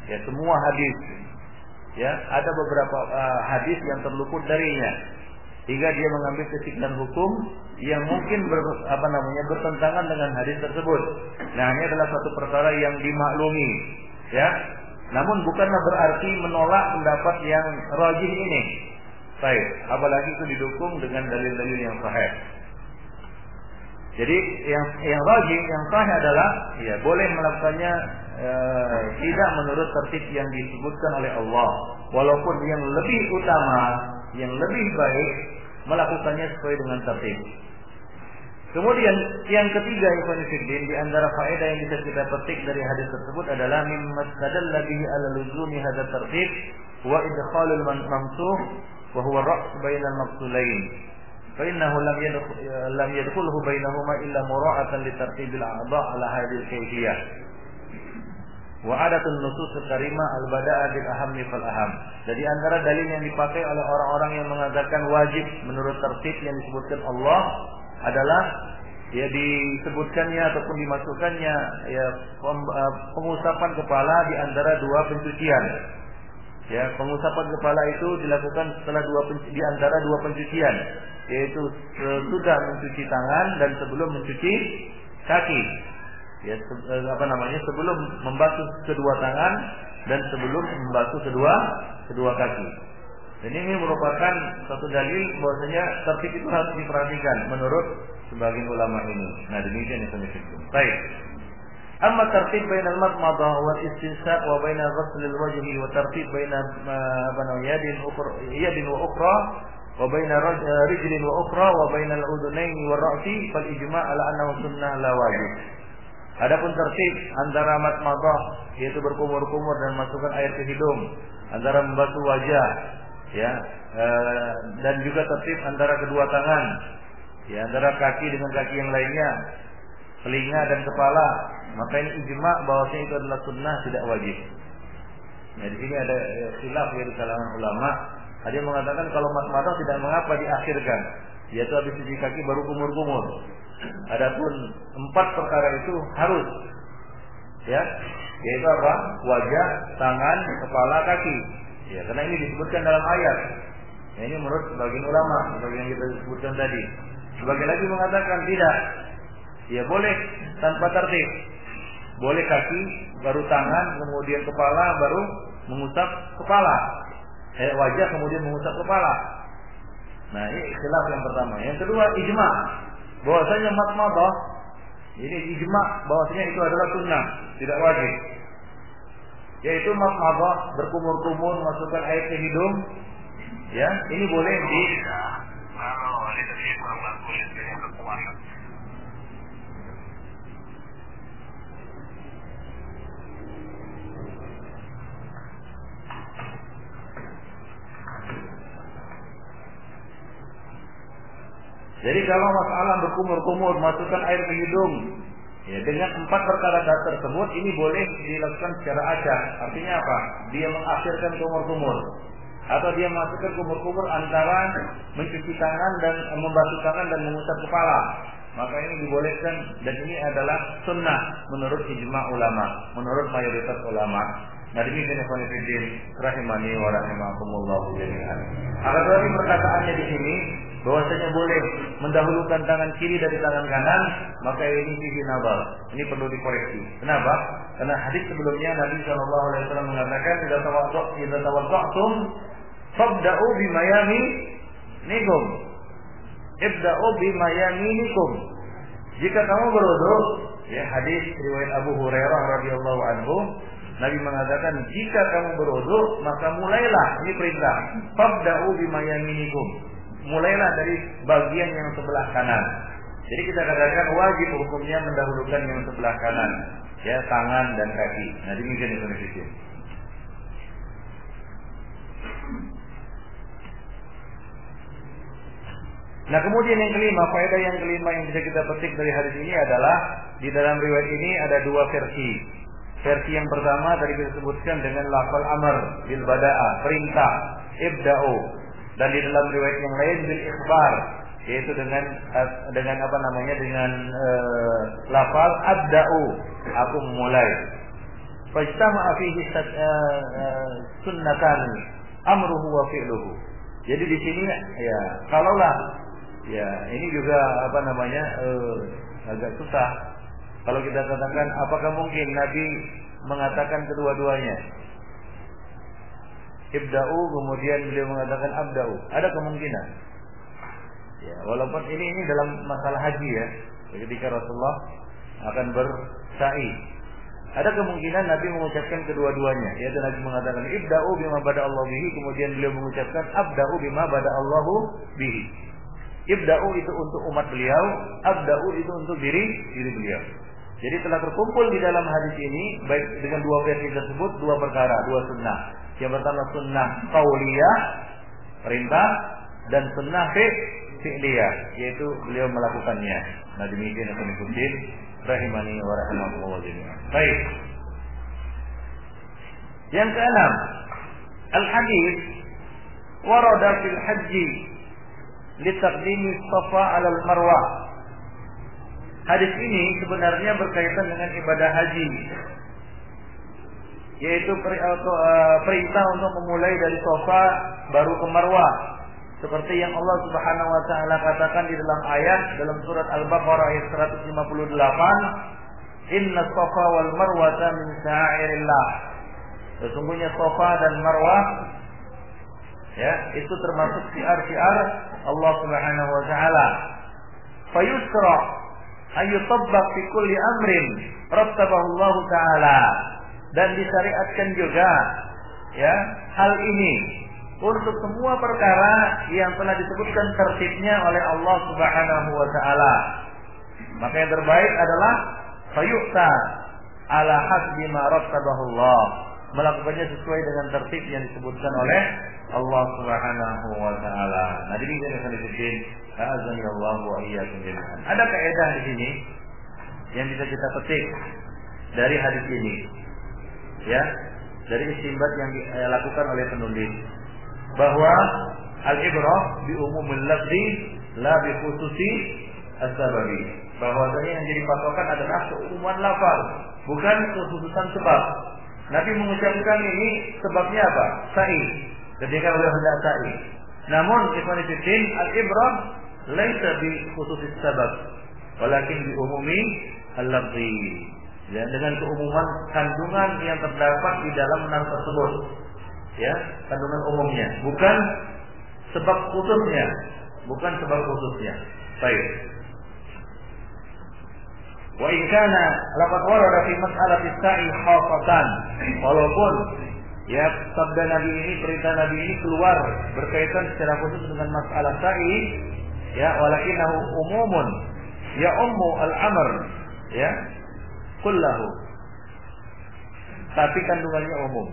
Ya, semua hadis. Ya, ada beberapa hadis yang terluput darinya, hingga dia mengambil kesimpulan hukum yang mungkin bertentangan dengan hadis tersebut. Nah, ini adalah satu perkara yang dimaklumi. Ya, namun bukanlah berarti menolak pendapat yang rajih ini. Baik, apalagi itu didukung dengan dalil-dalil yang sahih. Jadi yang rajih, yang sahih adalah ya boleh melakukannya tidak menurut tertib yang disebutkan oleh Allah, walaupun yang lebih utama, yang lebih baik melakukannya sesuai dengan tertib. Kemudian yang ketiga, ikhwan fillah, di antara faedah yang bisa kita petik dari hadis tersebut adalah mimma stadalla bihi ala luzumi hadza tertib wa idkhalul mamsuh wa huwa ar-ra's bainal maqsulain. Fa innahu lam yadkhulhu bainahuma illa mura'atan li tartibil a'dha' ala hadhihi al-kayfiyah. Wa adatun nusus al-karimah al-bada'a bil ahammi fal aham. Jadi antara dalil yang dipakai oleh orang-orang yang mengatakan wajib menurut tertib yang disebutkan Allah adalah ya disebutkannya ataupun dimasukkannya ya pengusapan kepala di antara dua pencucian. Ya, pengusapan kepala itu dilakukan setelah di antara dua pencucian, yaitu sudah mencuci tangan dan sebelum mencuci kaki. Ya, sebelum membasuh kedua tangan dan sebelum membasuh kedua kaki. Dan ini merupakan satu dalil bahwasanya tertib itu harus diperhatikan menurut sebagian ulama ini. Nah, demikian yang saya sebutkan. Baik. Amma tertib bainal madmadah wal istinshaq wa bainal ghusl al wajhi wa tertib baina yadin wa ukhra wa baina rijlin wa ukhra wa bainal udunain wa ra'si fal ijma' ala annahu sunnah la wajib. Adapun tertib antara madmadah yaitu berkumur-kumur dan masukkan air ke hidung, antara membasuh wajah, ya, dan juga tertib antara kedua tangan, ya, antara kaki dengan kaki yang lainnya, telinga dan kepala, maka ini ijma' bahwasanya itu adalah sunnah, tidak wajib. Nah, di sini ada khilaf di kalangan ulama. Ada yang mengatakan kalau madmadah tidak mengapa diakhirkan, yaitu habis cuci kaki baru kumur-kumur. Adapun 4 perkara itu harus, ya, yaitu apa? Wajah, tangan, kepala, kaki. Ya, karena ini disebutkan dalam ayat. Ya, ini menurut sebagian ulama, seperti yang kita sebutkan tadi. Sebagian lagi mengatakan tidak. Ya, boleh tanpa tertib. Boleh kaki, baru tangan, kemudian kepala, baru mengusap kepala. Wajah, kemudian mengusap kepala. Nah, ini khilaf yang pertama. Yang kedua, ijma'. Bahwasanya madmadah ini ijma' bahwasanya itu adalah sunnah, tidak wajib. Yaitu madmadah, berkumur-kumur, masukkan air ke hidung, ya, ini boleh di Jadi kalau masalah berkumur-kumur, masukkan air ke hidung, ya, dengan 4 perkara tersebut ini boleh dilakukan secara acak. Artinya apa? Dia mengakhirkan kumur-kumur, atau dia masukkan kumur-kumur antara mencuci tangan dan membasuh tangan dan mengusap kepala. Maka ini dibolehkan, dan ini adalah sunnah menurut ijma' ulama, menurut mayoritas ulama. Nah demikian ikhwan fillah rahimani wa rahimakumullah jami'an. Akan tetapi perkataannya di sini bahwasanya boleh mendahulukan tangan kiri dari tangan kanan, maka ini fihi nazar. Ini perlu dikoreksi. Kenapa? Karena hadis sebelumnya Nabi sallallahu alaihi wasallam mengatakan idza tawadda'tum fabda'u bima yaminikum. Ibda'u bima yaminikum. Jika kamu berwudu, ya hadis riwayat Abu Hurairah radhiyallahu anhu, Nabi mengatakan jika kamu berwudu maka mulailah, ini perintah, fabda'u bima yaminikum. Mulailah dari bagian yang sebelah kanan. Jadi kita katakan wajib hukumnya mendahulukan yang sebelah kanan, ya tangan dan kaki. Nah demikian itu hadisnya. Nah kemudian yang kelima, faedah yang kelima yang bisa kita petik dari hadis ini adalah di dalam riwayat ini ada dua versi. Versi yang pertama tadi kita sebutkan dengan lafal amr bil bada'a, perintah, ibda'u. Dan di dalam riwayat yang lain bil ikhbar, yaitu dengan apa namanya, dengan lafal abda'u, aku memulai. Fajtama'a fihi sunnatan amruhu wa fi'luhu. Jadi di sini ya kalaulah ya ini juga apa namanya agak susah kalau kita katakan apakah mungkin Nabi mengatakan kedua-duanya, ibda'u kemudian beliau mengatakan abda'u, ada kemungkinan ya, walaupun ini dalam masalah haji ya, ketika Rasulullah akan bersa'i ada kemungkinan Nabi mengucapkan kedua-duanya, yaitu Nabi mengatakan ibda'u bima bada Allah bihi, kemudian beliau mengucapkan abda'u bima bada Allahu bihi. Ibda'u itu untuk umat beliau, abda'u itu untuk diri beliau. Jadi telah terkumpul di dalam hadis ini baik dengan dua versi tersebut dua perkara, dua sunnah. Yang pertama sunnah qauliyah, perintah, dan sunnah fi'liyah, yaitu beliau melakukannya. Nah demikian yang mengikuti rahimani wa rahimakumullah jami'an. Baik. Yang keenam, al-hadis warada fil haji litaqdimi safa 'ala al-marwah. Hadis ini sebenarnya berkaitan dengan ibadah haji, yaitu perintah untuk memulai dari Safa baru ke Marwah, seperti yang Allah Subhanahu wa taala katakan di dalam ayat dalam surat Al-Baqarah ayat 158, Inna Safa wal Marwata min sya'airillah. Sesungguhnya Safa dan Marwah ya, itu termasuk syiar-syiar Allah Subhanahu wa taala. Fayusra ayutabbaq fi kulli amrin rattabahu Allah taala. Dan disyariatkan juga ya hal ini untuk semua perkara yang telah disebutkan tertibnya oleh Allah Subhanahu wa taala. Maka yang terbaik adalah fayu'ta ala hasbi ma rattabahu Allah, melakukannya sesuai dengan tertib yang disebutkan oleh Allah Subhanahu wa taala. Nah, demikian yang saya sebutkan, azani Allah wa iyyakum jami'an. Ada kaidah di sini yang bisa kita petik dari hadis ini. Ya, dari istinbat yang dilakukan oleh penulis bahwa al-ibrah bi umumil lafzi la bi khususi as-sababi. Bahwasanya yang jadi patokan adalah keumuman lafaz, bukan kekhususan sebab. Nabi mengucapkan ini sebabnya apa? Sa'i. Ketika beliau hendak sa'i. Namun ikhwan fillah, al-ibrah laisa bi khususis sabab, walakin bi umumi al-lafzi. Ya, dengan keumuman kandungan yang terdapat di dalam nas tersebut. Ya, kandungan umumnya, bukan sebab khususnya, bukan sebab khususnya. Baik. Wa in kana laqad warada fi mas'alati sa'i khafatan. Walaupun ya sabda Nabi ini, perintah Nabi ini keluar berkaitan secara khusus dengan masalah sa'i, ya, walakinahu umumun ya ummu al-amr, ya, kullahu. Tapi kandungannya umum.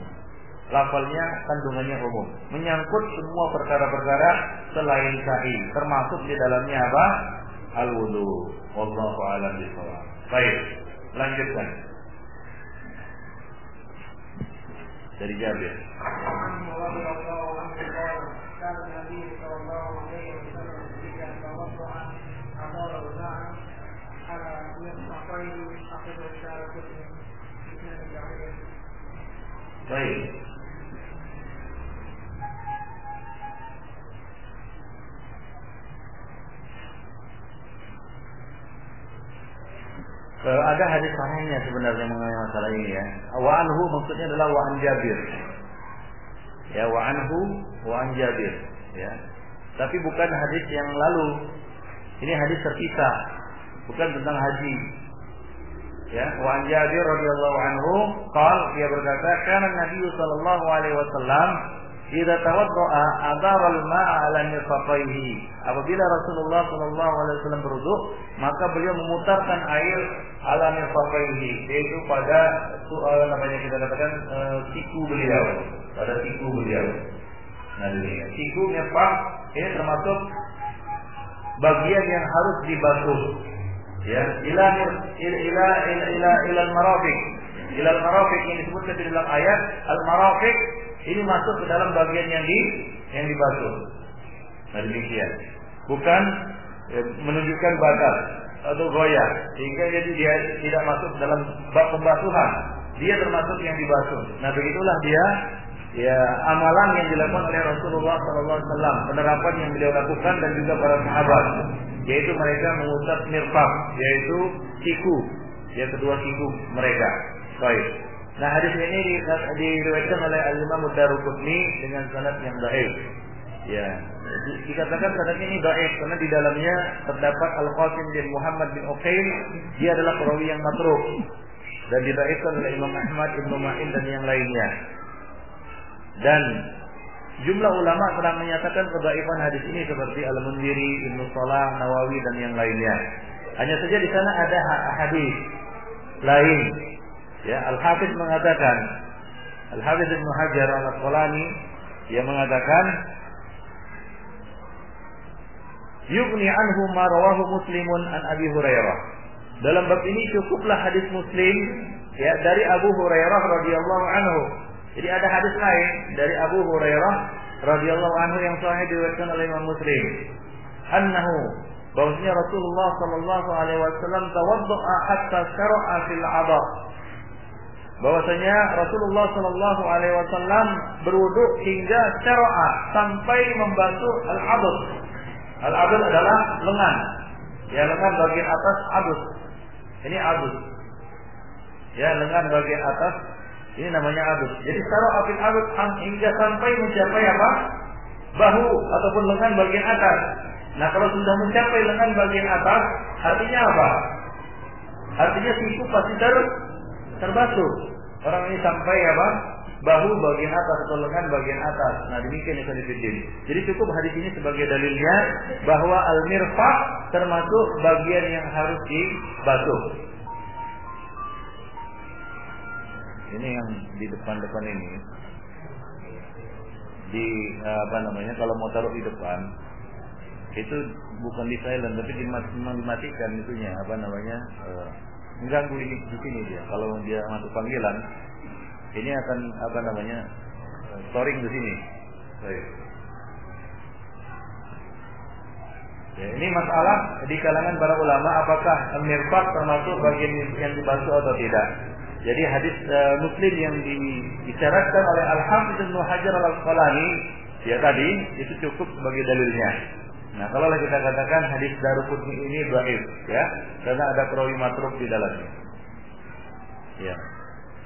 Lafalnya kandungannya umum, menyangkut semua perkara-perkara selain sa'i, termasuk di dalamnya apa? Al-wudu. Wallahu a'lam bishawab. Baik, lanjutkan. Dari Jabir. Baik. Ada hadis sahihnya sebenarnya mengenai masalah ini ya. Wa anhu maksudnya adalah wa an Jabir. Ya, wa anhu wa an Jabir, ya. Tapi bukan hadis yang lalu. Ini hadis terpisah, bukan tentang haji. Ya, wa an Jabir radhiyallahu anhu, dia berkata, "Kana Nabi sallallahu alaihi wasallam idza tawaddaa adara al-ma'a 'ala nifaqaihi." Apabila Rasulullah sallallahu alaihi wasallam berwudu, maka beliau memutarkan air 'ala nifaqaihi, yaitu pada namanya kita katakan siku beliau, pada siku beliau. Nah, ini siku nifaq ini termasuk bagian yang harus dibasuh. Ya, ila al-marafiq. Ila al-marafiq ini disebutkan di dalam ayat al-marafiq. Ini masuk ke dalam bagian yang dibasuh. Nah, demikian. Bukan menunjukkan batas atau goyah, sehingga dia tidak masuk dalam bab pembasuhan. Dia termasuk yang dibasuh. Nah, begitulah dia ya amalan yang dilakukan oleh Rasulullah SAW, penerapan yang beliau lakukan dan juga para sahabat, yaitu mereka mengusap mirfaq, yaitu siku, ya kedua siku mereka. Baik. Nah, hadis ini diriwayatkan oleh Al-Imam Ad-Daruqutni dengan sanad yang dhaif. Ya, dikatakan sanad ini dhaif karena di dalamnya terdapat Al-Qasim bin Muhammad bin Uqail, dia adalah perawi yang matruk dan didhaifkan oleh Imam Ahmad, Ibnu Ma'in dan yang lainnya. Dan jumlah ulama telah menyatakan kedhaifan hadis ini seperti Al-Mundhiri, Ibnu Shalah, Nawawi dan yang lainnya. Hanya saja di sana ada hadis lain. Ya, Al-Hafiz mengatakan, Al-Hafiz Ibnu Hajar Al-Asqalani dia mengatakan yughni anhu ma rawahu Muslimun an Abi Hurairah. Dalam bab ini cukuplah hadis Muslim ya dari Abu Hurairah radhiyallahu anhu. Jadi ada hadis lain dari Abu Hurairah radhiyallahu anhu yang sahih diriwayatkan oleh Imam Muslim. Annahu bahwasanya Rasulullah sallallahu alaihi wasallam tawaddaa hatta syara'a fil 'adha. Bahwasanya Rasulullah sallallahu alaihi wasallam berwudu hingga syara'a sampai membasuh al-'adud. Al-'adud adalah lengan. Ya, lengan bagian atas adud. Ini adud. Ya, lengan bagian atas ini namanya adud. Jadi syara'a fil 'adud hingga sampai mencapai apa? Bahu ataupun lengan bagian atas. Nah, kalau sudah mencapai lengan bagian atas, artinya apa? Artinya siku pasti terbasuh. Orang ini sampai apa? Bahu bagian atas atau lengan bagian atas. Nah, demikian yang dipikir. Jadi cukup hadis ini sebagai dalilnya bahwa al-mirfaq termasuk bagian yang harus dibasuh. Ini yang di depan-depan ini. Di kalau mau taruh di depan itu bukan di silent tapi dimatikan itunya mengganggu ini di sini dia. Kalau dia masuk panggilan ini akan storing di sini. Baik. Ya, ini masalah di kalangan para ulama apakah al-mirfaq termasuk bagian yang dibasuh atau tidak. Jadi hadis Muslim yang disyaratkan oleh Al-Hafiz Ibnu Hajar Al-Asqalani ya tadi itu cukup sebagai dalilnya. Nah, kalau kita katakan hadis Daruqutni ini dhaif ya, karena ada perawi matruk di dalamnya. Ya.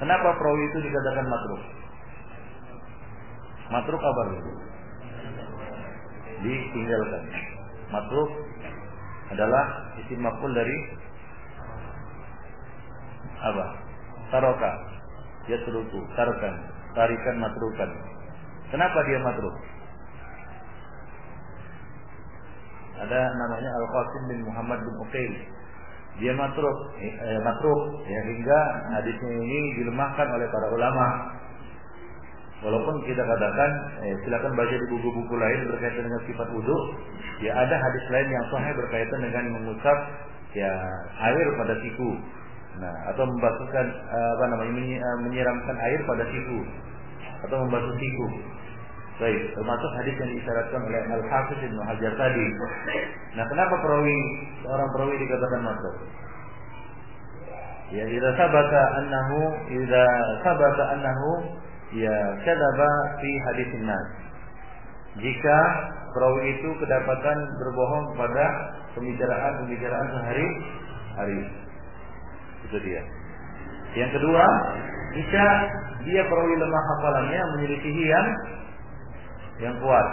Kenapa perawi itu dikatakan matruk? Matruk apa itu? Ditinggalkan. Matruk adalah isim maf'ul dari apa? Taraka. Yatruku, tarkan, tarikan matrukan. Kenapa dia matruk? Ada namanya Al-Qasim bin Muhammad bin Uqail. Dia matruk ya, hingga hadisnya ini dilemahkan oleh para ulama. Walaupun kita katakan silakan baca di buku-buku lain berkaitan dengan sifat wudu, ya ada hadis lain yang sahih berkaitan dengan mengusap ya air pada siku. Nah, atau membasuhkan menyiramkan air pada siku atau membasuh siku. Baik, termasuk hadis yang disyaratkan oleh Al-Hafiz Ibnu Hajar tadi. Nah, kenapa seorang perawi dikatakan matruk? Ya, idza sabata annahu ya kadzaba fi haditsin nas. Jika perawi itu kedapatan berbohong pada pembicaraan sehari-hari. Itu dia. Yang kedua, jika dia perawi lemah hafalannya menyelisihi yang kuat.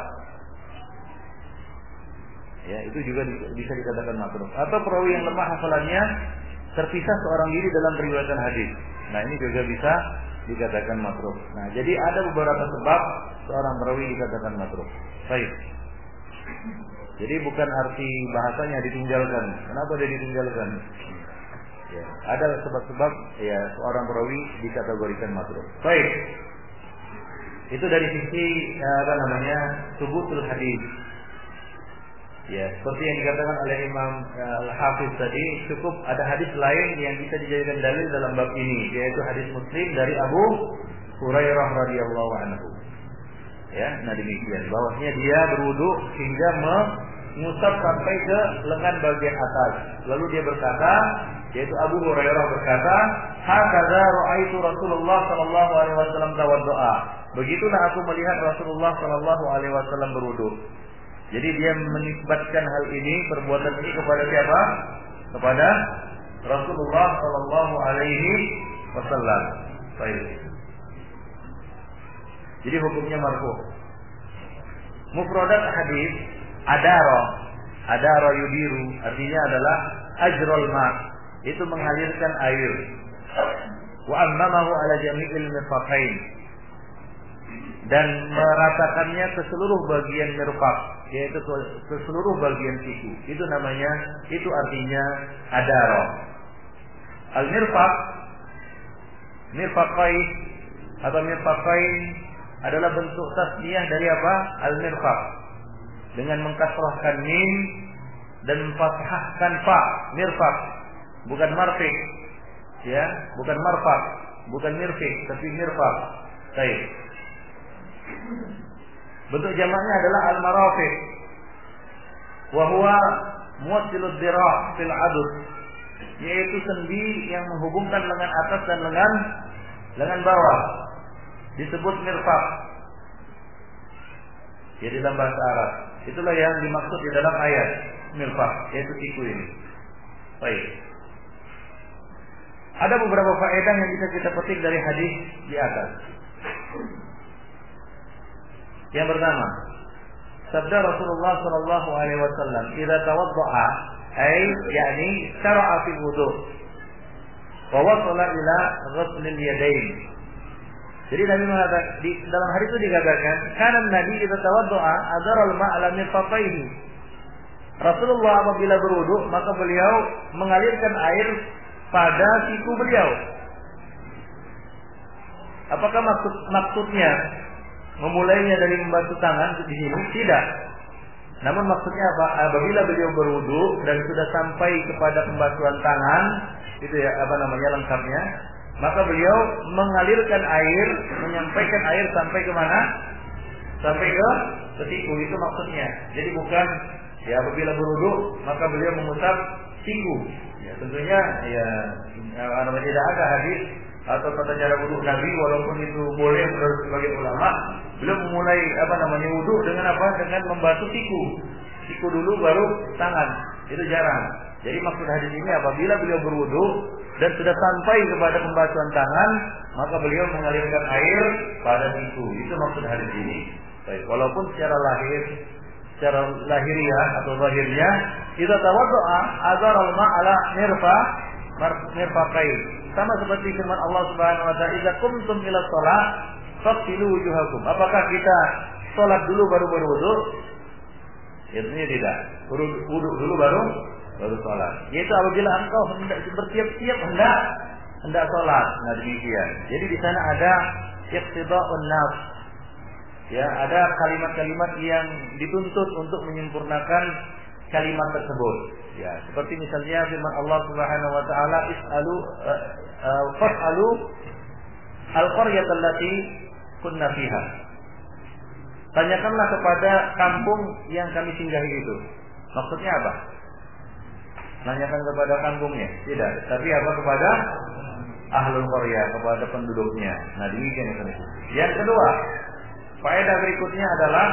Ya, itu juga bisa dikatakan makruh. Atau perawi yang lemah hafalannya terpisah seorang diri dalam periwayatan hadis. Nah, ini juga bisa dikatakan makruh. Nah, jadi ada beberapa sebab seorang perawi dikatakan makruh. Baik. Jadi bukan arti bahasanya ditinggalkan. Kenapa dia ditinggalkan? Ya, ada sebab-sebab ya seorang perawi dikategorikan makruh. Baik. Itu dari sisi subutul hadis. Ya, seperti yang dikatakan oleh Imam Al-Hafiz tadi, cukup ada hadis lain yang bisa dijadikan dalil dalam bab ini, yaitu hadis Muslim dari Abu Hurairah radhiyallahu anhu. Ya, nah demikian. Bahwasanya dia berwudu hingga mengusap sampai ke lengan bagian atas. Lalu dia berkata, yaitu Abu Hurairah berkata, "Hakadza ra'aitu Rasulullah sallallahu alaihi wasallam tawaddu'a." Begitulah aku melihat Rasulullah sallallahu alaihi wasallam berwudu. Jadi dia menisbatkan hal ini, perbuatan ini kepada siapa? Kepada Rasulullah sallallahu alaihi wasallam. Baik. Jadi hukumnya marfu. Mufradat hadis adara yudiru, artinya adalah ajrul ma, itu mengalirkan air. Wa ammamahu ala jami'il mirfaqain, dan meratakannya ke seluruh bagian mirfaq, yaitu ke seluruh bagian siku. Itu artinya adara. Al mirfaq, mirfaqain atau mirfaqain adalah bentuk tasniyah dari apa? Al-mirfaq, dengan mengkasrahkan mim dan memfathahkan fa. Mirfaq, bukan marfiq, ya, bukan marfaq, bukan mirfiq, tapi mirfaq. Baik. Bentuk jamaknya adalah al-marafiq, wa huwa muwassilud dira' fil adud, yaitu sendi yang menghubungkan lengan atas dan lengan bawah, disebut mirfaq. Jadi dalam bahasa Arab, itulah yang dimaksud di dalam ayat mirfaq, yaitu siku ini. Baik. Ada beberapa faedah yang bisa kita petik dari hadis di atas. Yang pertama, sabda Rasulullah sallallahu alaihi wasallam, "Idza tawadda'a," ay yakni syara'a fi wudu' wa wasala ila ghuslil yadayn. Jadi Nabi mengatakan, dalam hadis itu dikatakan, "Kana Nabi idza tawadda'a adara al-ma'a ala mirfaqaihi." Rasulullah apabila berwudu, maka beliau mengalirkan air pada siku beliau. Apakah maksudnya memulainya dari membasuh tangan di sini? Tidak. Namun maksudnya apa? Apabila beliau berwudu dan sudah sampai kepada pembasuhan tangan, itu ya lengkapnya, maka beliau mengalirkan air, menyampaikan air sampai ke mana? Sampai ke siku, itu maksudnya. Jadi bukan ya apabila berwudu maka beliau mengusap siku. Ya tentunya tidak ada hadis atau tata cara wudu Nabi, walaupun itu boleh menurut sebagian ulama, beliau memulai wudu dengan apa? Dengan membasuh siku. Siku dulu baru tangan. Itu jarang. Jadi maksud hadis ini, apabila beliau berwudu dan sudah sampai kepada pembasuhan tangan, maka beliau mengalirkan air pada siku. Itu maksud hadis ini. Baik, walaupun secara lahiriah atau zahirnya, idza tawadda'a azara al-ma' ala mirfaqain. Sama seperti firman Allah Subhanahu wa taala, "Idza qumtum ila shalah faghsilu wujuhakum." Apakah kita salat dulu baru berwudu? Tentunya tidak. Wudu dulu baru salat. Yaitu apabila engkau hendak bersiap-siap hendak salat. Nah demikian. Jadi di sana ada iqtida'un nafs. Ya, ada kalimat-kalimat yang dituntut untuk menyempurnakan kalimat tersebut. Ya, seperti misalnya firman Allah Subhanahu wa taala, "Fas'alu al-qaryata allati kunna fiha." Tanyakanlah kepada kampung yang kami singgahi itu. Maksudnya apa? Tanyakan kepada kampungnya? Tidak, tapi apa? ahlul qaryah, kepada penduduknya. Nah, demikian itu. Yang kedua, faedah berikutnya adalah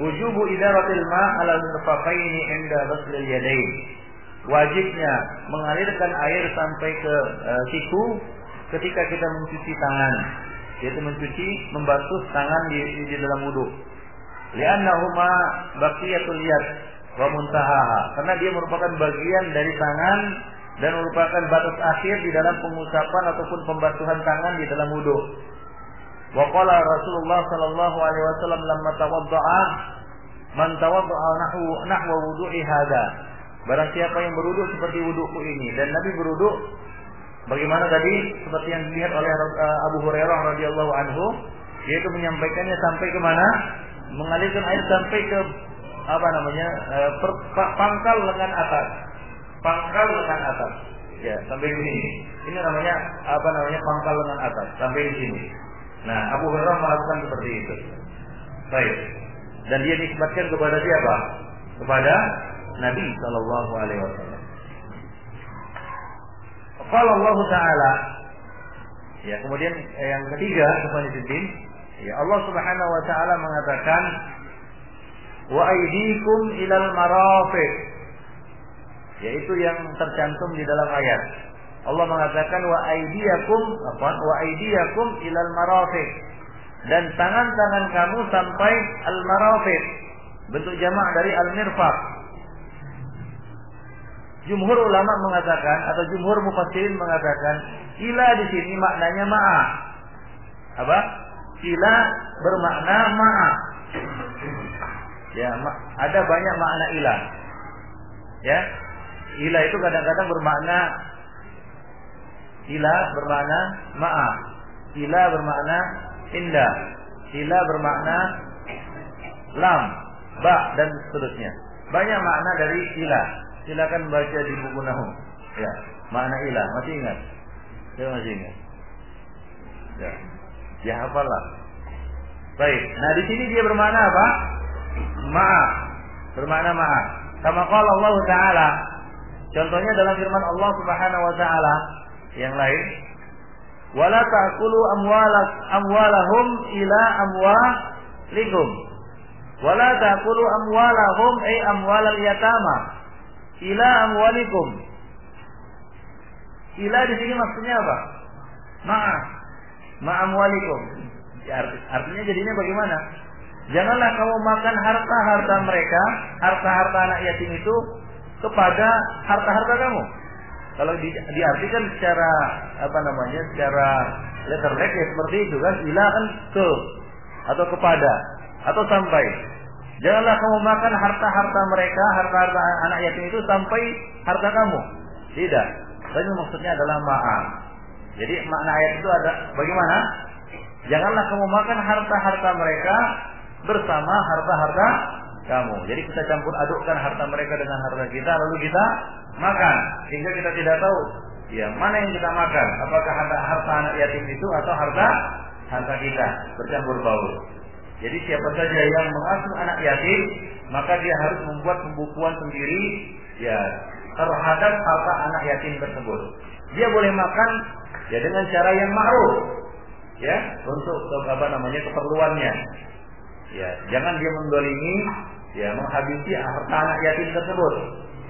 wujubu idaratil ma' 'ala al-mirfaqaini 'inda ghuslil yadayn. Wajibnya mengalirkan air sampai ke siku ketika kita mencuci tangan, yaitu membasuh tangan di dalam wudu. Li'annahuma baqiyatul yad wa muntahaha, karena dia merupakan bagian dari tangan dan merupakan batas akhir di dalam pengucapan ataupun pembasuhan tangan di dalam wudu. Wa qala Rasulullah sallallahu alaihi wasallam lamma tawadda'a man tawadda'a nahwa wudu'i hadza. Barang siapa yang berwudu seperti wuduku ini, dan Nabi berwudu bagaimana tadi seperti yang dilihat oleh Abu Hurairah radhiyallahu anhu, yaitu menyampaikannya sampai ke mana? Mengalirkan air sampai ke pangkal lengan atas. Pangkal lengan atas. Ya, sampai di sini. Ini namanya pangkal lengan atas, sampai di sini. Nah, Abu Hurairah melakukan seperti itu. Baik. Dan dia disebutkan kepada siapa? Kepada Nabi sallallahu alaihi wasallam. Qala Allah Ta'ala. Ya, kemudian yang ketiga, kepada ya, Allah Subhanahu wa taala mengatakan wa aydikum ilal marafiq, yaitu yang tercantum di dalam ayat. Allah mengatakan wa aydiyakum ilal marafiq, dan tangan-tangan kamu sampai al marafiq, bentuk jamak dari al mirfaq. Jumhur ulama mengatakan atau jumhur mufassirin mengatakan ila di sini maknanya ma'a. Apa? Ila bermakna ma'a. Ya, ada banyak makna ila. Ya. Ila itu kadang-kadang bermakna ma'a. Ila bermakna indah. Ila bermakna lam, ba dan seterusnya. Banyak makna dari ila. Silakan baca di buku nahwu. Ya, makna ila masih ingat? Saya masih ingat. Ya. Ya, hafalah. Baik. Nah, di sini dia bermakna apa? Ma'a. Bermakna ma'a. Kama qala Allah Ta'ala. Contohnya dalam firman Allah Subhanahu wa taala yang lain, wala ta'kulu amwalahum ila amwalikum. Wala ta'kulu amwalahum ay amwalal yatama ila amwalikum. Ila di sini maksudnya apa? Ma'amwalikum. Ya, artinya jadinya bagaimana? Janganlah kamu makan harta-harta mereka, harta-harta anak yatim itu kepada harta-harta kamu. Kalau diartikan secara secara letterlek ya seperti itu kan, ila kan ke atau kepada atau sampai. Janganlah kamu makan harta-harta mereka, harta-harta anak yatim itu sampai harta kamu. Tidak. Tapi maksudnya adalah ma'a. Jadi makna ayat itu ada bagaimana? Janganlah kamu makan harta-harta mereka bersama harta-harta kamu. Jadi kita campur adukkan harta mereka dengan harta kita, lalu kita makan, sehingga kita tidak tahu ya mana yang kita makan, apakah harta anak yatim itu atau harta kita, bercampur baur. Jadi siapa saja yang mengasuh anak yatim, maka dia harus membuat pembukuan sendiri ya terhadap harta anak yatim tersebut. Dia boleh makan ya dengan cara yang ma'ruf, ya, untuk keperluannya. Ya, jangan dia mendolimi, ya, menghabisi harta anak yatim tersebut.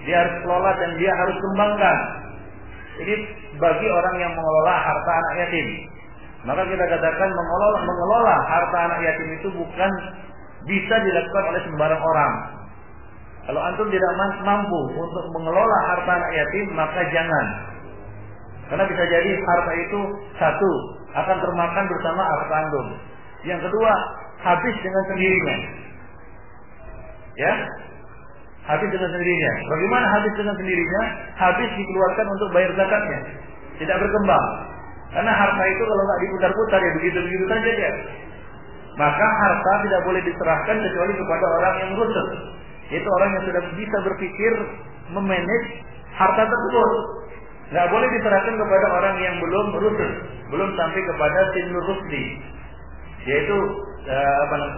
Dia harus kelola dan dia harus kembangkan. Ini bagi orang yang mengelola harta anak yatim. Maka kita katakan mengelola harta anak yatim itu bukan bisa dilakukan oleh sembarang orang. Kalau antum tidak mampu untuk mengelola harta anak yatim, maka jangan. Karena bisa jadi harta itu satu akan termakan bersama harta antum. Yang kedua, habis dengan sendirinya. Ya, habis dengan sendirinya. Bagaimana habis dengan sendirinya? Habis dikeluarkan untuk bayar zakatnya, tidak berkembang. Karena harta itu kalau nggak diputar-putar ya begitu-begitu saja dia. Maka harta tidak boleh diserahkan kecuali kepada orang yang rusuh. Itu orang yang sudah bisa berpikir memanage harta tersebut. Nggak boleh diserahkan kepada orang yang belum rusuh, belum sampai kepada sinur rusdi, yaitu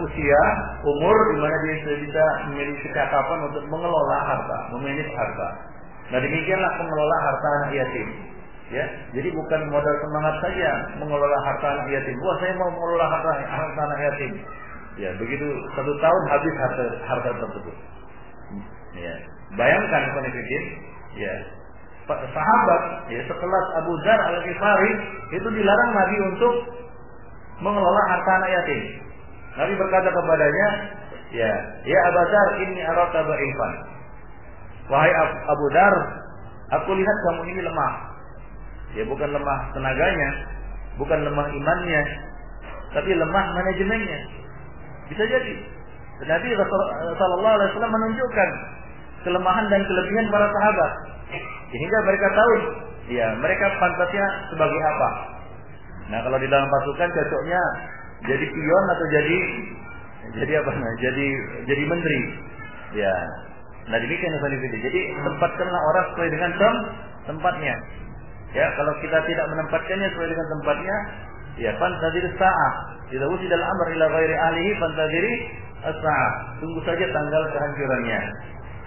usia, umur di mana dia sudah bisa memiliki kecakapan untuk mengelola harta, memanage harta. Nah, demikianlah pengelola harta anak yatim. Ya, jadi bukan modal semangat saja mengelola harta anak yatim. Wah, saya mau mengelola harta anak yatim. Ya, begitu 1 tahun habis harta tersebut. Ya, bayangkan konflik. Ya, sahabat ya sekelas Abu Dzar Al-Ghifari itu dilarang Nabi untuk mengelola harta anak yatim. Nabi berkata kepadanya, ya Abu Dzar, inni araka dha'ifan. Wahai Abu Dzar, aku lihat kamu ini lemah. Ya, bukan lemah tenaganya, bukan lemah imannya, tapi lemah manajemennya. Bisa jadi. Nabi sallallahu alaihi wasallam menunjukkan kelemahan dan kelebihan para sahabat. Sehingga mereka tahu, ya mereka pantasnya sebagai apa. Nah, kalau di dalam pasukan cocoknya jadi pion atau jadi apa? Jadi menteri. Ya. Nah, demikian jadi tempatkanlah orang sesuai dengan tempatnya. Ya, kalau kita tidak menempatkannya sesuai dengan tempatnya, ya fantazir sa'ah. Idza wusida al-amr ila ghairi ahlihi fantaziri as-sa'ah. Tunggu saja tanggal kehancurannya.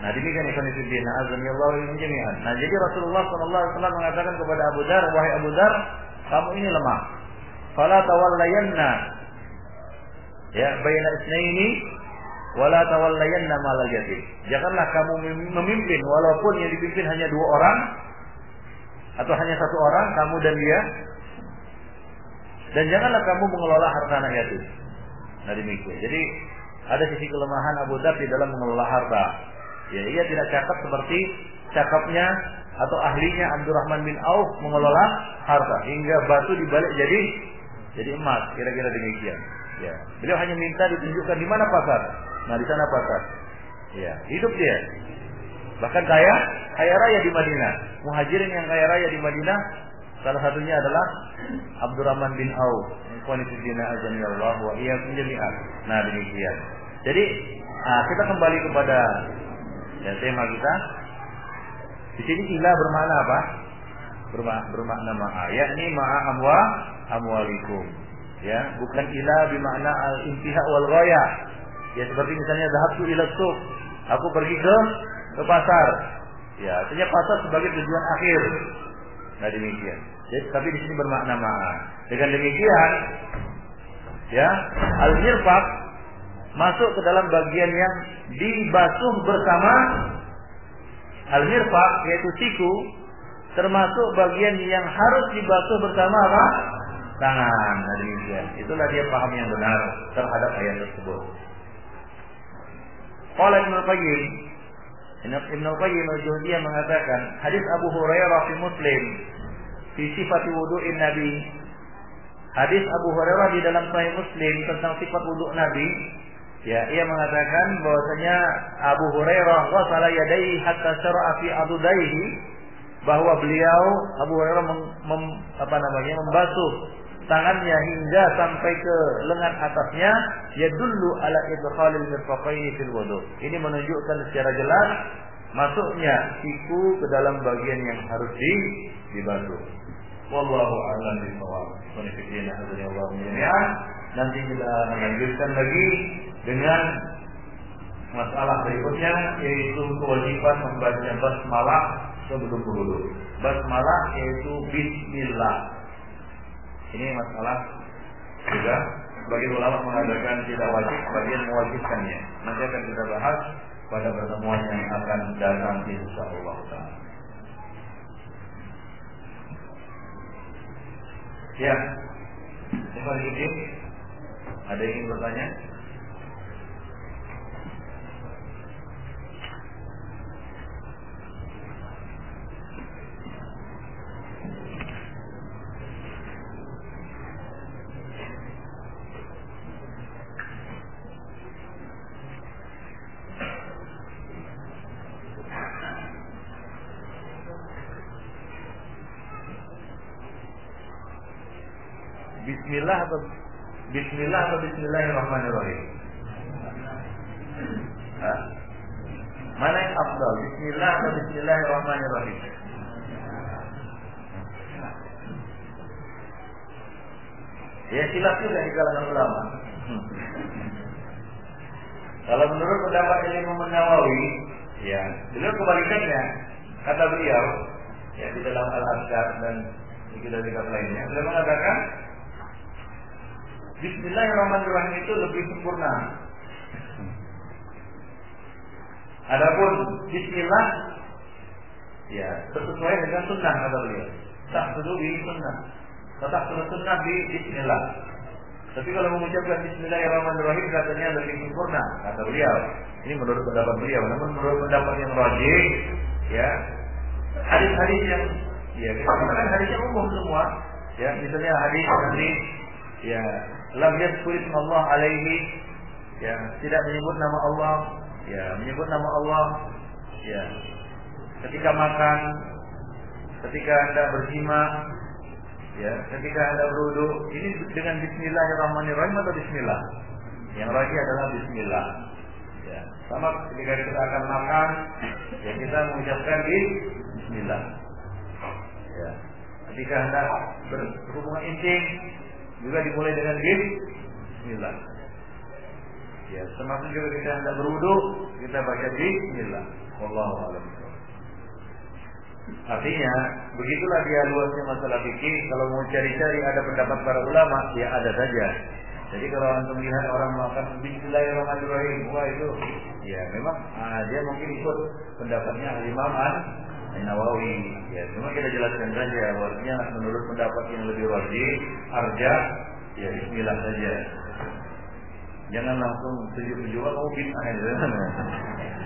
Nah, demikian ikhwan-fillah, azanillahu wa jami'an. Nah, jadi Rasulullah sallallahu alaihi wasallam mengatakan kepada Abu Dzar, wahai Abu Dzar, kamu ini lemah. Fala tawallayanna ya baina isnaini wala tawallayanna malal yatim. Janganlah kamu memimpin walaupun yang dipimpin hanya 2 orang atau hanya 1 orang, kamu dan dia. Dan janganlah kamu mengelola harta anak yatim. Nah, demikian. Jadi ada sisi kelemahan Abu Dzar di dalam mengelola harta. Ya, ia tidak cakap seperti cakapnya atau ahlinya Abdurrahman bin Auf mengelola harta hingga batu dibalik jadi emas, kira-kira demikian. Ya, beliau hanya minta ditunjukkan di mana pasar. Nah, di sana pasar. Ya, hidup dia. Bahkan kaya raya di Madinah. Muhajirin yang kaya raya di Madinah salah satunya adalah Abdurrahman bin Auf. Qanifidina azanillahu wa iyyakum jami'an. Nah, demikian. Jadi, kita kembali kepada tema kita. Di sini ila bermakna apa? Bermakna ma'a, yakni ma'a amwalikum. Ya, bukan ila bermakna al-intiha wal ghaya. Ya, seperti misalnya dhahabtu ila suq. Aku pergi ke pasar. Ya, artinya pasar sebagai tujuan akhir. Nah, demikian. Jadi, tapi di sini bermakna ma'a. Dengan demikian, ya, al-mirfaq masuk ke dalam bagian yang dibasuh bersama. Al-mirfaq yaitu siku termasuk bagian yang harus dibasuh bersama apa? Tangan. Nah, demikian. Itulah dia paham yang benar terhadap ayat tersebut. Qala Ibnu Qayyim al-Jauziyah mengatakan, hadis Abu Hurairah fi Muslim fi sifat wudu'in Nabi. Hadis Abu Hurairah di dalam Sahih Muslim tentang sifat wudu' Nabi. Ya, ia mengatakan bahwasanya Abu Hurairah ghasala yadayhi hatta syara'a fi adudaihi, bahwa beliau Abu Hurairah membasuh tangannya hingga sampai ke lengan atasnya, yadullu ala idkhalil mirfaqaini fil wudu. Ini menunjukkan secara jelas masuknya siku ke dalam bagian yang harus dibasuh. Wallahu a'lam bishawab. Qanifiina azanillahu jami'an. Nanti kita melanjutkan lagi dengan masalah berikutnya, yaitu kewajiban membaca basmalah sebelum wudu. Basmalah yaitu bismillah. Ini masalah juga sebagian ulama mengatakan tidak wajib, sebagian mewajibkannya. Nanti akan kita bahas pada pertemuan yang akan datang insyaallah taala. Ya, ada yang ingin bertanya? Bismillah atau Bismillahirrahmanirrahim? Mana yang afdal? Bismillah atau Bismillahirrahmanirrahim? Ya, khilaf juga di kalangan ulama. Kalau menurut pendapat Imam Nawawi, ya, beliau kebalikannya. Kata beliau, ya di dalam Al-Azkar dan kitab lainnya, beliau mengatakan Bismillahirrahmanirrahim itu lebih sempurna. Adapun Bismillah, ya sesuai dengan sunnah kata beliau. Tak perlu di sunnah, tetap sunnah di Bismillah. Tapi kalau mengucapkan Bismillahirrahmanirrahim katanya lebih sempurna kata beliau. Ini menurut pendapat beliau. Namun menurut pendapat yang rajih, ya hadis-hadis yang ya kita katakan hadisnya umum semua. Ya misalnya hadis dari ya lam yazkur Allah alaihi, ya tidak menyebut nama Allah, ya menyebut nama Allah, ya ketika makan, ketika Anda berjima, ya ketika Anda berwudu, ini dengan Bismillahirrahmanirrahim atau Bismillah? Yang rajih adalah Bismillah. Ya, sama ketika kita akan makan, ya kita mengucapkan Bismillah. Ya, ketika Anda berhubungan intim juga dimulai dengan Bismillah. Ya, termasuk juga ketika Anda berwudu, kita baca Bismillah. Wallahu a'lam. Artinya, begitulah dia luasnya masalah fikih. Kalau mau cari-cari ada pendapat para ulama, ya ada saja. Jadi kalau antum lihat orang melakukan Bismillahirrahmanirrahim, wah itu, ya memang dia mungkin ikut pendapatnya Imam An-Nawawi. Ya, cuma kita jelaskan saja, bahwasanya menurut pendapat yang lebih rajih, arjah, ya Bismillah saja. Jangan langsung tujuh-tujuh kamu bid'ah aja.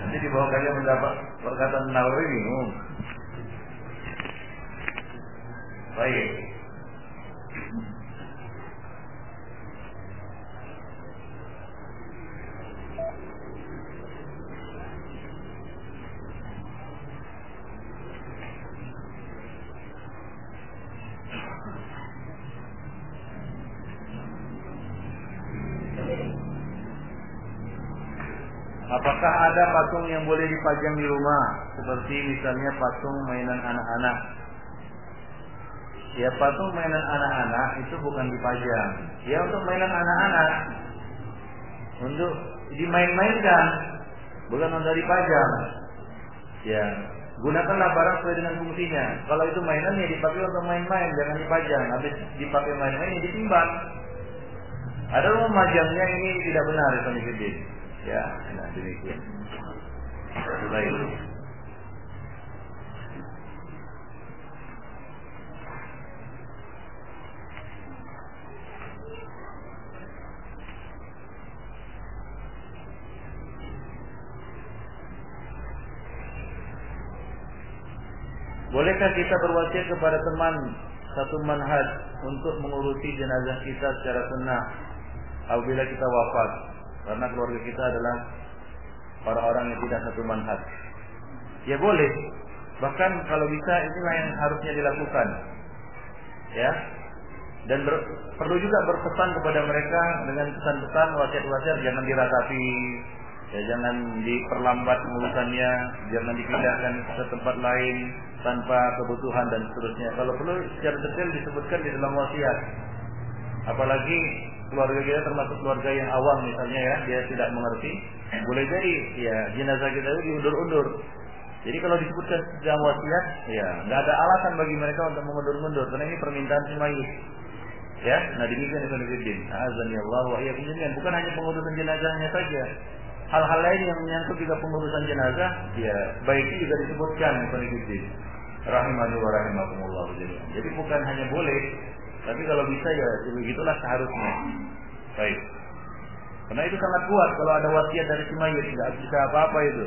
Nanti di bawah kalian mendapat perkataan Nawawi bingung. Baik. Apakah ada patung yang boleh dipajang di rumah, seperti misalnya patung mainan anak-anak? Ya, patung mainan anak-anak itu bukan dipajang. Ya, untuk mainan anak-anak, untuk dimain-mainkan, bukan untuk dipajang. Ya, gunakanlah barang sesuai dengan fungsinya. Kalau itu mainan ya dipakai untuk main-main, jangan dipajang. Habis dipakai main-main ya ditimbang. Ada rumah majangnya ini tidak benar, Ikhwanuddin. Ya, nah demikian. Baik. Bolehkah kita berwasiat kepada teman satu manhaj untuk mengurusi jenazah kita secara sunnah apabila kita wafat? Karena keluarga kita adalah para orang yang tidak satu manhaj. Ya boleh. Bahkan kalau bisa inilah yang harusnya dilakukan. Ya. Dan perlu juga berpesan kepada mereka dengan pesan-pesan wasiat-wasiat, jangan diratapi, ya jangan diperlambat pengurusannya, jangan dipindahkan ke tempat lain tanpa kebutuhan dan seterusnya. Kalau perlu secara detail disebutkan di dalam wasiat. Apalagi keluarga kita termasuk keluarga yang awam misalnya, ya dia tidak mengerti, boleh jadi ya jenazah kita itu diundur-undur. Jadi kalau disebutkan dalam wasiat, ya nggak ada alasan bagi mereka untuk mengundur-undur, karena ini permintaan si mayit. Ya, nah demikian Ikhwanuddin. Azanillah wa iyyakum jami'an. Bukan hanya pengurusan jenazahnya saja, hal-hal lain yang menyangkut juga pengurusan jenazah, ya baiknya juga disebutkan Ikhwanuddin. Rahimani wa rahimakumullah jami'an. Jadi bukan hanya boleh, tapi kalau bisa ya begitulah seharusnya. Baik. Karena itu sangat kuat kalau ada wasiat dari si mayit, tidak bisa apa-apa itu.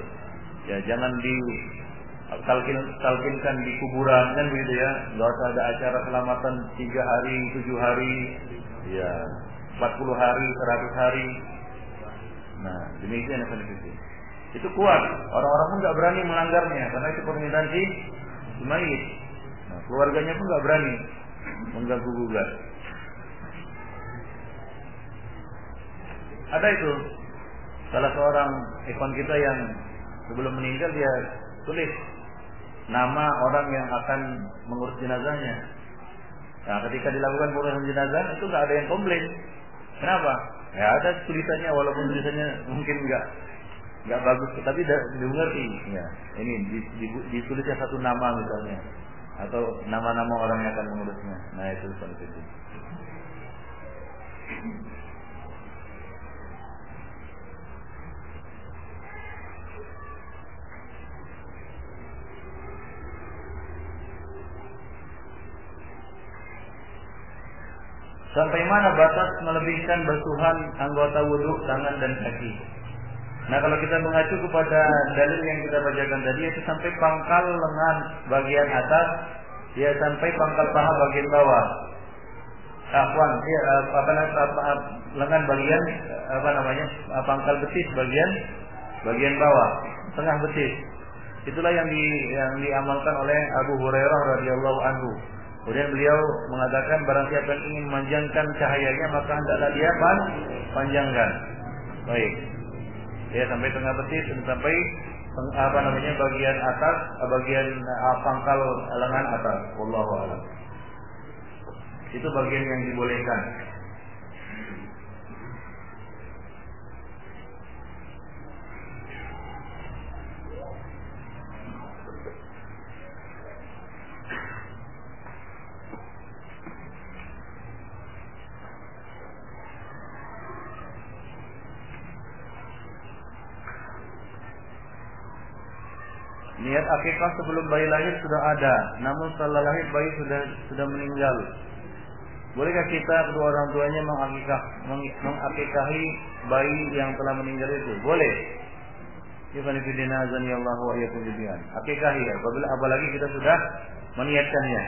Ya jangan talkinkan di kuburan kan begitu ya. Enggak usah ada acara selamatan 3 hari, 7 hari, ya 40 hari, 100 hari. Nah, demikian yang penting. Itu kuat. Orang-orang pun enggak berani melanggarnya karena itu permintaan si mayit. Nah, keluarganya pun enggak berani mengganggu gugat. Ada itu salah seorang ikhwan kita yang sebelum meninggal dia tulis nama orang yang akan mengurus jenazahnya. Nah, ketika dilakukan pengurusan jenazah itu nggak ada yang komplain. Kenapa? Ya ada tulisannya, walaupun tulisannya mungkin nggak bagus, tapi dimengerti. Ya, ini ditulisnya satu nama misalnya. atau nama-nama orang yang akan mengurusnya. Nah itu seperti itu. Sampai mana batas melebihkan basuhan anggota wudhu, tangan dan kaki? Nah kalau kita mengacu kepada dalil yang kita bacakan tadi, itu sampai pangkal lengan bagian atas, ya sampai pangkal paha bagian bawah. Afwan, ya, lengan bagian pangkal betis bagian bawah, tengah betis. Itulah yang diamalkan oleh Abu Hurairah radhiyallahu anhu. Kemudian beliau mengatakan barang siapa yang ingin memanjangkan cahayanya maka hendaklah dia panjangkan. Baik. Ya sampai tengah betis dan sampai bagian atas, bagian pangkal lengan atas. Wallahu a'lam. Itu bagian yang dibolehkan. Niat akikah sebelum bayi lahir sudah ada, namun setelah lahir bayi sudah meninggal. Bolehkah kita kedua orang tuanya mengakikahi bayi yang telah meninggal itu? Boleh. Ikhwanifidina azanillahu wa iyyakum jami'an. Akikahi ya, apalagi kita sudah meniatkannya.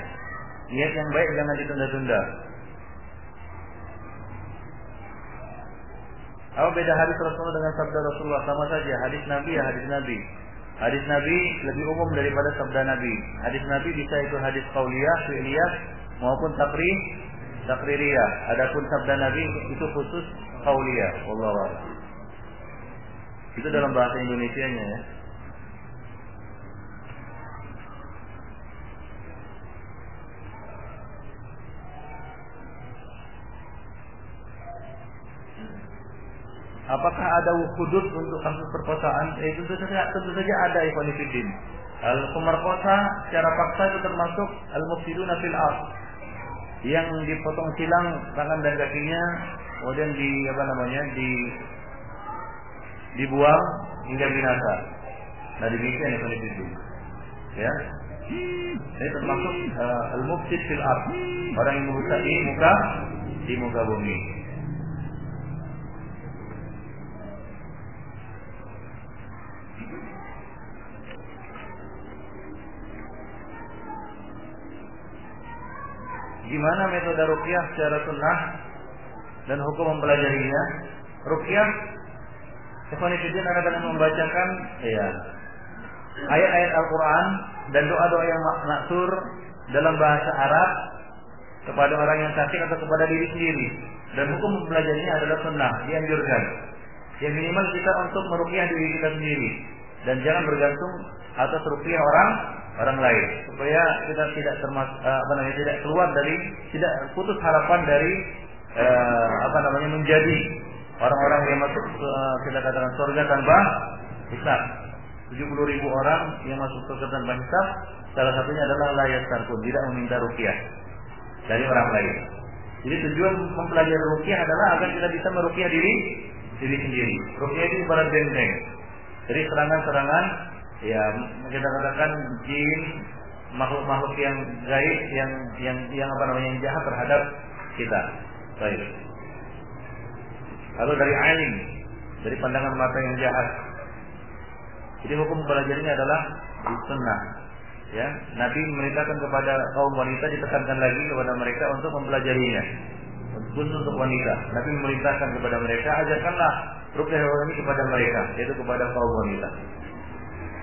Niat yang baik jangan ditunda-tunda. Apa beda hadis Rasulullah dengan sabda Rasulullah? Sama saja, hadis Nabi ya hadis Nabi. Hadis Nabi lebih umum daripada sabda Nabi. Hadis Nabi bisa itu hadis qauliyah, fi'liyah maupun takririyah. Adapun sabda Nabi itu khusus qauliyah. Wallahu a'lam. Itu dalam bahasa Indonesianya ya. Apakah ada hudud untuk kasus perkosaan? Tentu saja ada, ikhwan fillah. Pemerkosa secara paksa itu termasuk al-mufsiduna fil ardh, yang dipotong silang tangan dan kakinya, kemudian dibuang hingga binasa. Nah demikian ikhwan fillah. Ya. Ini termasuk al-mufsid fil ardh, orang yang merusak di muka bumi. Gimana metode ruqyah secara sunnah dan hukum mempelajarinya? Ruqyah, ikhwan fillah, adalah dengan membacakan ayat-ayat Al-Quran dan doa-doa yang maksur dalam bahasa Arab kepada orang yang sakit atau kepada diri sendiri. Dan hukum mempelajarinya adalah sunnah, dianjurkan. Yang minimal kita untuk meruqyah diri kita sendiri dan jangan bergantung atas ruqyah orang lain, supaya kita tidak tidak keluar dari, tidak putus harapan dari menjadi orang-orang yang masuk kita katakan surga tanpa hisab. 70.000 orang yang masuk surga tanpa hisab, salah satunya adalah la yastarqun, tidak meminta ruqyah dari orang lain. Jadi tujuan mempelajari ruqyah adalah agar kita bisa meruqyah diri sendiri. Ruqyah itu ibarat benteng dari serangan-serangan, ya kita katakan jin, makhluk-makhluk yang gaib yang jahat terhadap kita. Baik. Lalu dari ain, dari pandangan mata yang jahat. Jadi hukum mempelajarinya adalah sunnah. Ya, Nabi memerintahkan kepada kaum wanita, ditekankan lagi kepada mereka untuk mempelajarinya. Khusus untuk wanita, Nabi memerintahkan kepada mereka, ajarkanlah ruqyah ini kepada mereka, yaitu kepada kaum wanita.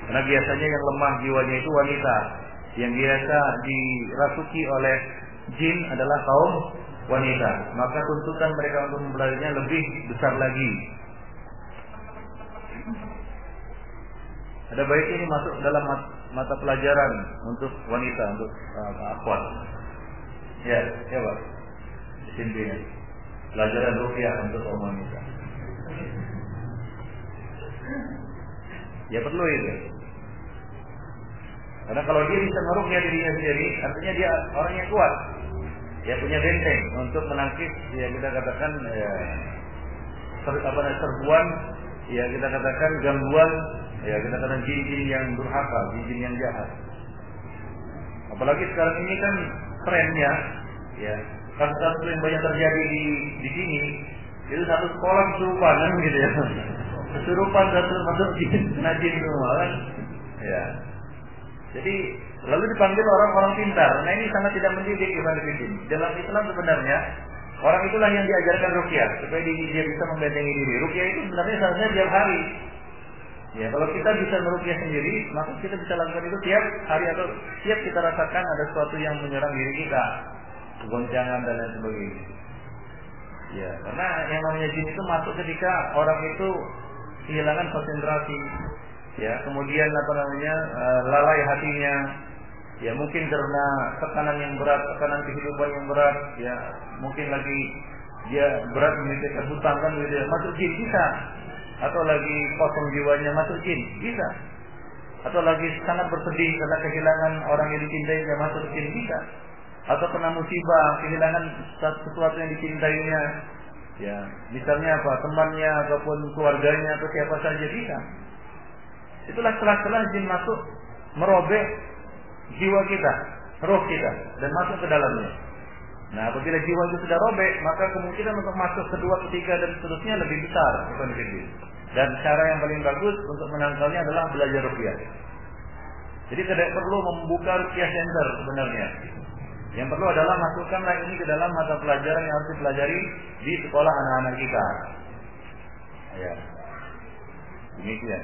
Karena biasanya yang lemah jiwanya itu wanita, yang biasa dirasuki oleh jin adalah kaum wanita. Maka tuntutan mereka untuk mempelajarinya lebih besar lagi. Ada baiknya ini masuk dalam mata pelajaran untuk wanita, untuk akhwat. Ya, Pak. Intinya pelajaran ruqyah untuk kaum wanita. Ya perlu itu. Karena kalau dia bisa meruqyah dirinya sendiri, artinya dia orang yang kuat. Dia punya benteng untuk menangkis, ya kita katakan serbuan, ya kita katakan gangguan, ya kita katakan jin-jin yang durhaka, jin-jin yang jahat. Apalagi sekarang ini kan trennya, ya kasus-kasus yang banyak terjadi di sini, itu satu sekolah kesurupan kan gitu ya, kesurupan satu masuk jin, kena jin semua kan, ya. Jadi lalu dipanggil orang-orang pintar. Nah ini sangat tidak mendidik Ikhwan Fillah. Dalam Islam sebenarnya orang itulah yang diajarkan ruqyah supaya dia bisa membentengi diri. Ruqyah itu sebenarnya seharusnya tiap hari. Ya kalau kita bisa meruqyah sendiri, maka kita bisa lakukan itu tiap hari atau tiap kita rasakan ada sesuatu yang menyerang diri kita, goncangan dan lain sebagainya. Ya karena yang namanya jin itu masuk ketika orang itu kehilangan konsentrasi. Ya, kemudian lalai hatinya. Ya, mungkin karena tekanan yang berat, tekanan kehidupan yang berat, ya, mungkin lagi dia berat memikirkan hutang kan gitu ya. Masuk jin bisa. Atau lagi kosong jiwanya masuk jin bisa. Atau lagi sangat bersedih karena kehilangan orang yang dicintainya masuk jin bisa. Atau kena musibah, kehilangan sesuatu yang dicintainya. Ya, misalnya apa? Temannya ataupun keluarganya atau siapa saja bisa. Itulah celah-celah jin masuk merobek jiwa kita, roh kita, dan masuk ke dalamnya. Nah, apabila jiwa itu sudah robek, maka kemungkinan untuk masuk kedua, ketiga, dan seterusnya lebih besar. Dan cara yang paling bagus untuk menangkalnya adalah belajar ruqyah. Jadi tidak perlu membuka ruqyah center sebenarnya. Yang perlu adalah masukkanlah ini ke dalam mata pelajaran yang harus dipelajari di sekolah anak-anak kita. Ya, demikian.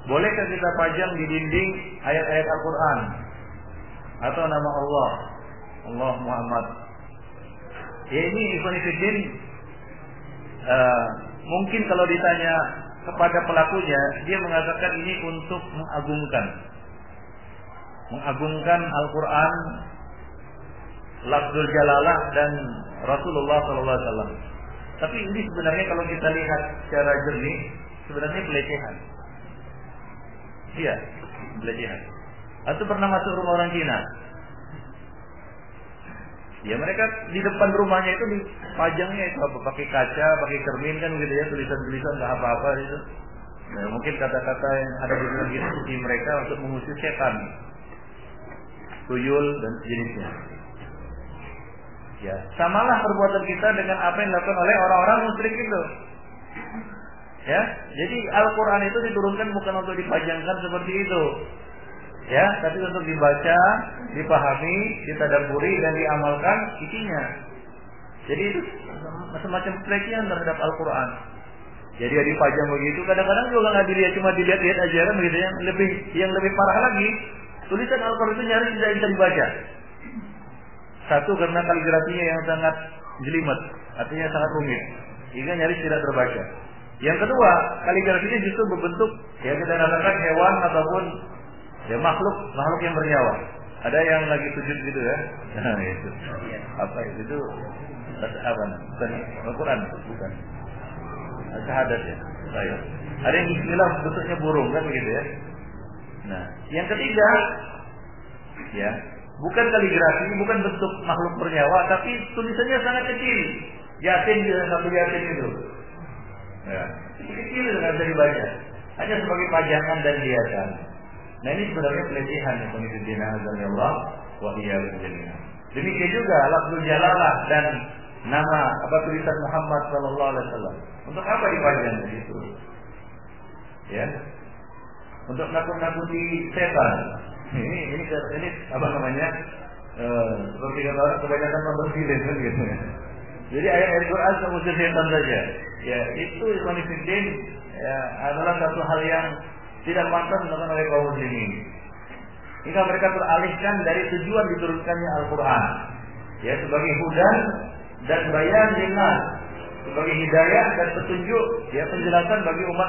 Bolehkah kita pajang di dinding ayat-ayat Al-Quran atau nama Allah, Allah Muhammad? Ya ini Ikhwan Fillah, mungkin kalau ditanya kepada pelakunya, dia mengatakan ini untuk mengagungkan Al-Quran, lafzul jalalah dan Rasulullah SAW. Tapi ini sebenarnya kalau kita lihat secara jernih, sebenarnya pelecehan. Iya, pelecehan. Atau pernah masuk rumah orang Cina? Ya mereka di depan rumahnya itu dipajangnya itu apa? Pakai kaca, pakai cermin kan gitu ya, tulisan-tulisan nggak apa-apa itu. Nah, mungkin kata-kata yang ada di dalam diskusi mereka untuk mengusir setan, tuyul dan sejenisnya. Ya, samalah perbuatan kita dengan apa yang dilakukan oleh orang-orang musyrik itu. Ya, jadi Al-Quran itu diturunkan bukan untuk dipajangkan seperti itu, ya, tapi untuk dibaca, dipahami, ditadabburi dan diamalkan isinya. Jadi itu semacam pelecehan terhadap Al-Quran. Jadi ya dipajang begitu, kadang-kadang juga nggak dilihat, cuma dilihat-lihat aja kan begitu ya. Yang lebih parah lagi, tulisan Al-Quran itu nyaris tidak bisa dibaca. Satu karena kaligrafinya yang sangat jelimet, artinya sangat rumit, sehingga nyaris tidak terbaca. Yang kedua, kaligrafinya justru berbentuk ya kita katakan hewan ataupun ya makhluk yang bernyawa. Ada yang lagi sujud gitu ya. Nah, itu. Apa itu? Apa? Bukan Al-Quran, bukan. Syahadat ya. Baik. Ada yang bismillah bentuknya burung kan begitu ya. Nah, yang ketiga ya, bukan kaligrafi, bukan bentuk makhluk bernyawa, tapi tulisannya sangat kecil. Yasin juga satu Yasin itu. Ya, kecil nggak bisa dibaca, hanya sebagai pajangan dan hiasan. Nah ini sebenarnya pelecehan yang penidina Allah wa iyyakum. Demikian juga lafzul jalalah dan nama apa tulisan Muhammad sallallahu alaihi wasallam. Untuk apa dipajang begitu? Ya, untuk nakut-nakuti setan. Ini apa namanya? Seperti kata orang kebanyakan nonton film kan gitu. Jadi ayat-ayat Quran mengusir setan saja. Ya, itu Ikhwan Fillah ya, adalah satu hal yang tidak pantas dilakukan oleh kaum muslimin. Jika mereka teralihkan dari tujuan diturunkannya Al-Quran, ya sebagai hudan dan bayan linnas, sebagai hidayah dan petunjuk, ya penjelasan bagi umat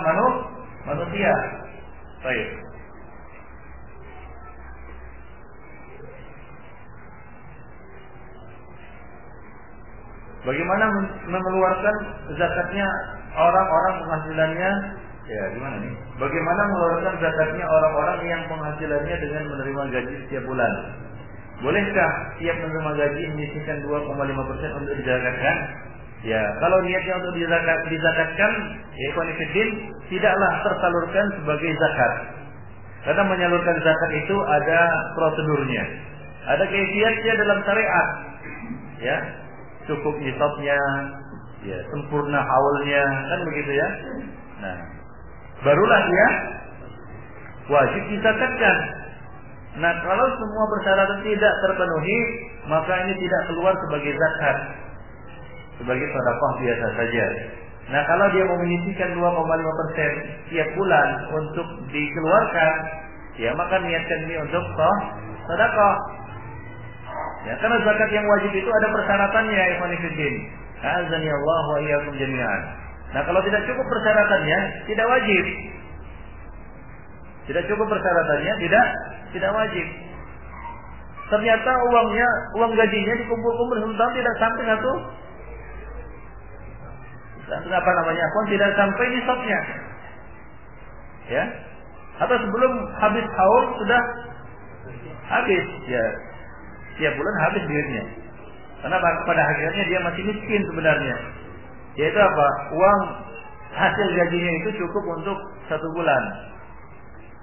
manusia. Baik. Bagaimana mengeluarkan zakatnya orang-orang penghasilannya Ya, gimana nih? Bagaimana mengeluarkan zakatnya orang-orang yang penghasilannya dengan menerima gaji setiap bulan? Bolehkah tiap menerima gaji menyisihkan 2,5% untuk dizakatkan? Ya, kalau niatnya untuk dizakatkan, ya ikhwanifiddin, tidaklah tersalurkan sebagai zakat. Karena menyalurkan zakat itu ada prosedurnya, ada kaifiatnya dalam syariat. Ya, cukup nisabnya, ya sempurna haulnya, kan begitu ya. Nah, barulah dia wajib dizakatkan. Nah, kalau semua persyaratan tidak terpenuhi, maka ini tidak keluar sebagai zakat, sebagai sedekah biasa saja. Nah, kalau dia mau menyisihkan 2,5% tiap bulan untuk dikeluarkan, ya maka niatkan ini untuk sedekah. Ya, karena zakat yang wajib itu ada persyaratannya, ikhwan fillah. Azani Allah wa iyyakum jami'an. Nah, kalau tidak cukup persyaratannya, tidak wajib. Tidak cukup persyaratannya, tidak wajib. Ternyata uang gajinya dikumpul-kumpul sementara tidak sampai tidak sampai nisabnya. Ya. Atau sebelum habis haul sudah habis, ya. Tiap bulan habis duitnya. Karena pada akhirnya dia masih miskin sebenarnya. Yaitu apa? Uang hasil gajinya itu cukup untuk 1 bulan.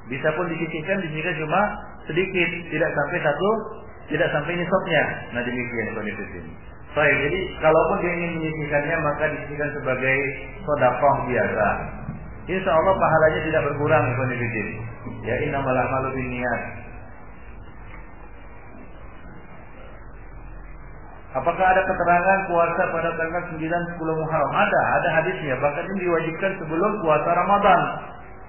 Bisa pun disisihkan cuma sedikit, tidak sampai nisabnya. Nah, demikian kondisi ini. Baik, jadi kalaupun dia ingin menyisihkannya, maka disisihkan sebagai sedekah biasa. Insya Allah pahalanya tidak berkurang, kondisi. Ya, innamal a'malu binniyat. Apakah ada keterangan puasa pada tanggal 9, 10 Muharram? Ada hadisnya. Bahkan ini diwajibkan sebelum puasa Ramadan.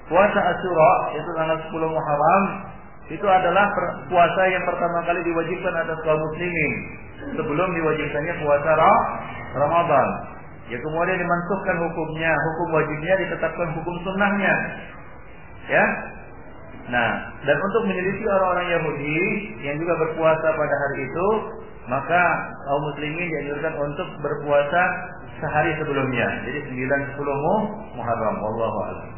Puasa Asyura, yaitu tanggal 10 Muharram, itu adalah puasa yang pertama kali diwajibkan atas kaum muslimin sebelum diwajibkannya puasa Ramadan. Ya, kemudian dimansuhkan hukumnya, hukum wajibnya ditetapkan hukum sunnahnya. Ya. Nah, dan untuk menyelisih orang-orang Yahudi yang juga berpuasa pada hari itu, maka kaum muslimin dianjurkan untuk berpuasa sehari sebelumnya. Jadi 9, 10 Muharram. Wallahu a'lam.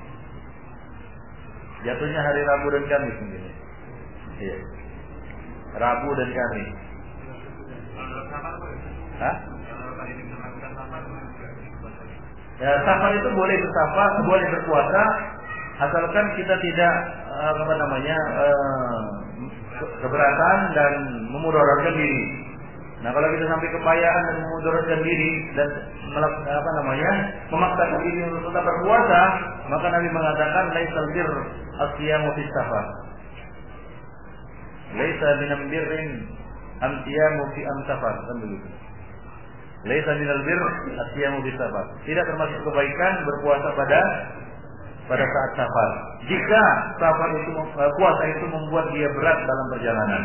Jatuhnya hari Rabu dan Kamis mungkin. Iya. Rabu dan Kamis. Hah? Ya, safar itu boleh bersafar, boleh berpuasa, asalkan kita tidak keberatan dan memudaratkan diri. Nah, kalau kita sampai kepayahan dan memudaratkan diri dan memaksakan diri untuk tetap berpuasa, maka Nabi mengatakan laisal bir as-siyamu fi safar. Laisa minal birrin am-siyamu fi am-safar, kan begitu. Laisa minal bir as-siyamu fi safar. Tidak termasuk kebaikan berpuasa pada saat safar. Jika puasa itu membuat dia berat dalam perjalanan.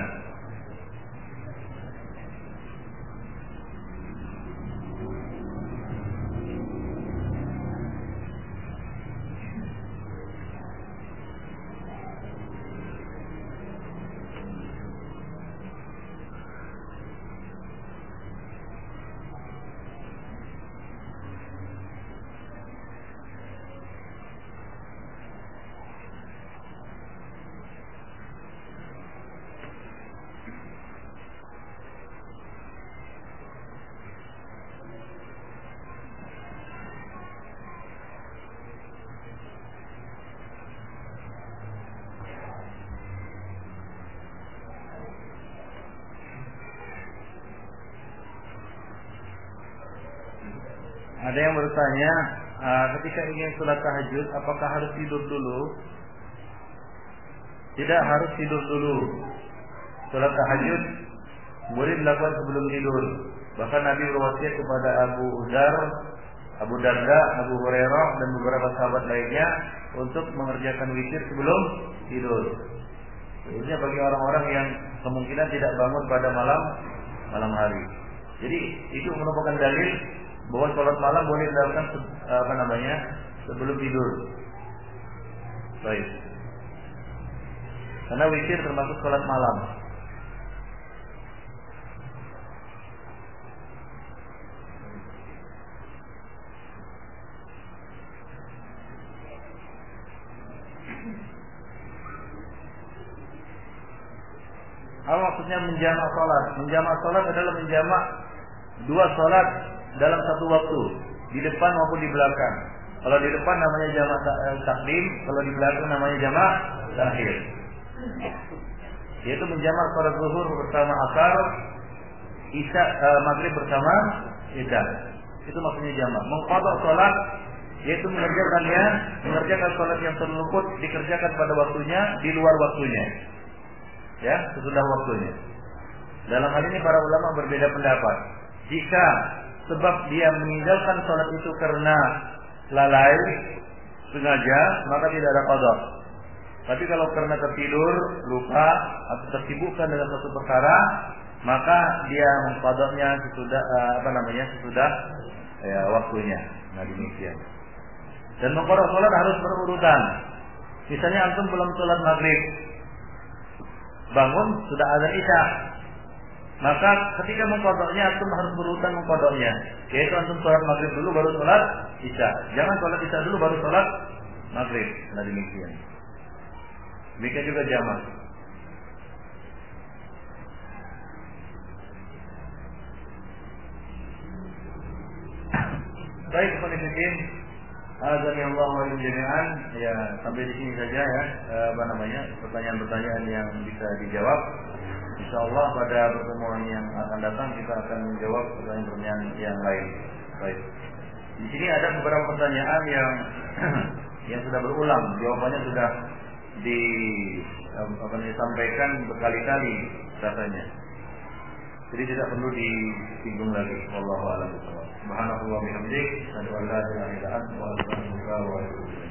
Ada yang bertanya, ketika ingin sholat tahajud, apakah harus tidur dulu? Tidak harus tidur dulu. Sholat tahajud boleh dilakukan sebelum tidur. Bahkan Nabi berwasiat kepada Abu Darda, Abu Hurairah dan beberapa sahabat lainnya untuk mengerjakan witir sebelum tidur. Ini bagi orang-orang yang kemungkinan tidak bangun pada malam hari. Jadi itu merupakan dalil bahwa sholat malam boleh dilakukan sebelum tidur. Baik. Karena witir termasuk sholat malam. Apa maksudnya menjamak salat? Menjamak salat adalah menjamak dua salat dalam satu waktu, di depan maupun di belakang. Kalau di depan namanya jamak takdim, kalau di belakang namanya jamak takhir. Yaitu menjamak salat zuhur bersama asar, isya, maghrib bersama isya. Itu maksudnya jamak. Mengqadha salat yaitu mengerjakan salat yang terluput dikerjakan pada waktunya di luar waktunya. Ya, sesudah waktunya. Dalam hal ini para ulama berbeda pendapat. Jika sebab dia meninggalkan salat itu karena lalai sengaja, maka tidak ada qadha. Tapi kalau karena tertidur, lupa atau tersibukkan dengan suatu perkara, maka dia mengqadhanya sesudah sesudah waktunya. Nah, demikian. Dan mengqadha salat harus berurutan. Misalnya antum belum salat maghrib, bangun sudah azan isya, maka ketika mengqadhanya antum harus berurutan mengqadhanya. Yaitu antum salat maghrib dulu baru salat isya. Jangan salat isya dulu baru salat maghrib. Nah, demikian. Demikian juga jamak. Baik, penelitian azan yang Allah wa jami'an. Ya, sampai di sini saja ya. Pertanyaan-pertanyaan yang bisa dijawab. Insyaallah pada pertemuan yang akan datang kita akan menjawab pertanyaan-pertanyaan yang lain. Baik. Di sini ada beberapa pertanyaan yang sudah berulang, jawabannya sudah disampaikan berkali-kali rasanya. Jadi tidak perlu disinggung lagi. Wallahu a'lam bishawab. Subhanallah wa bihamdihi, asyhadu an la ilaha illa anta, astaghfiruka wa atubu ilaik.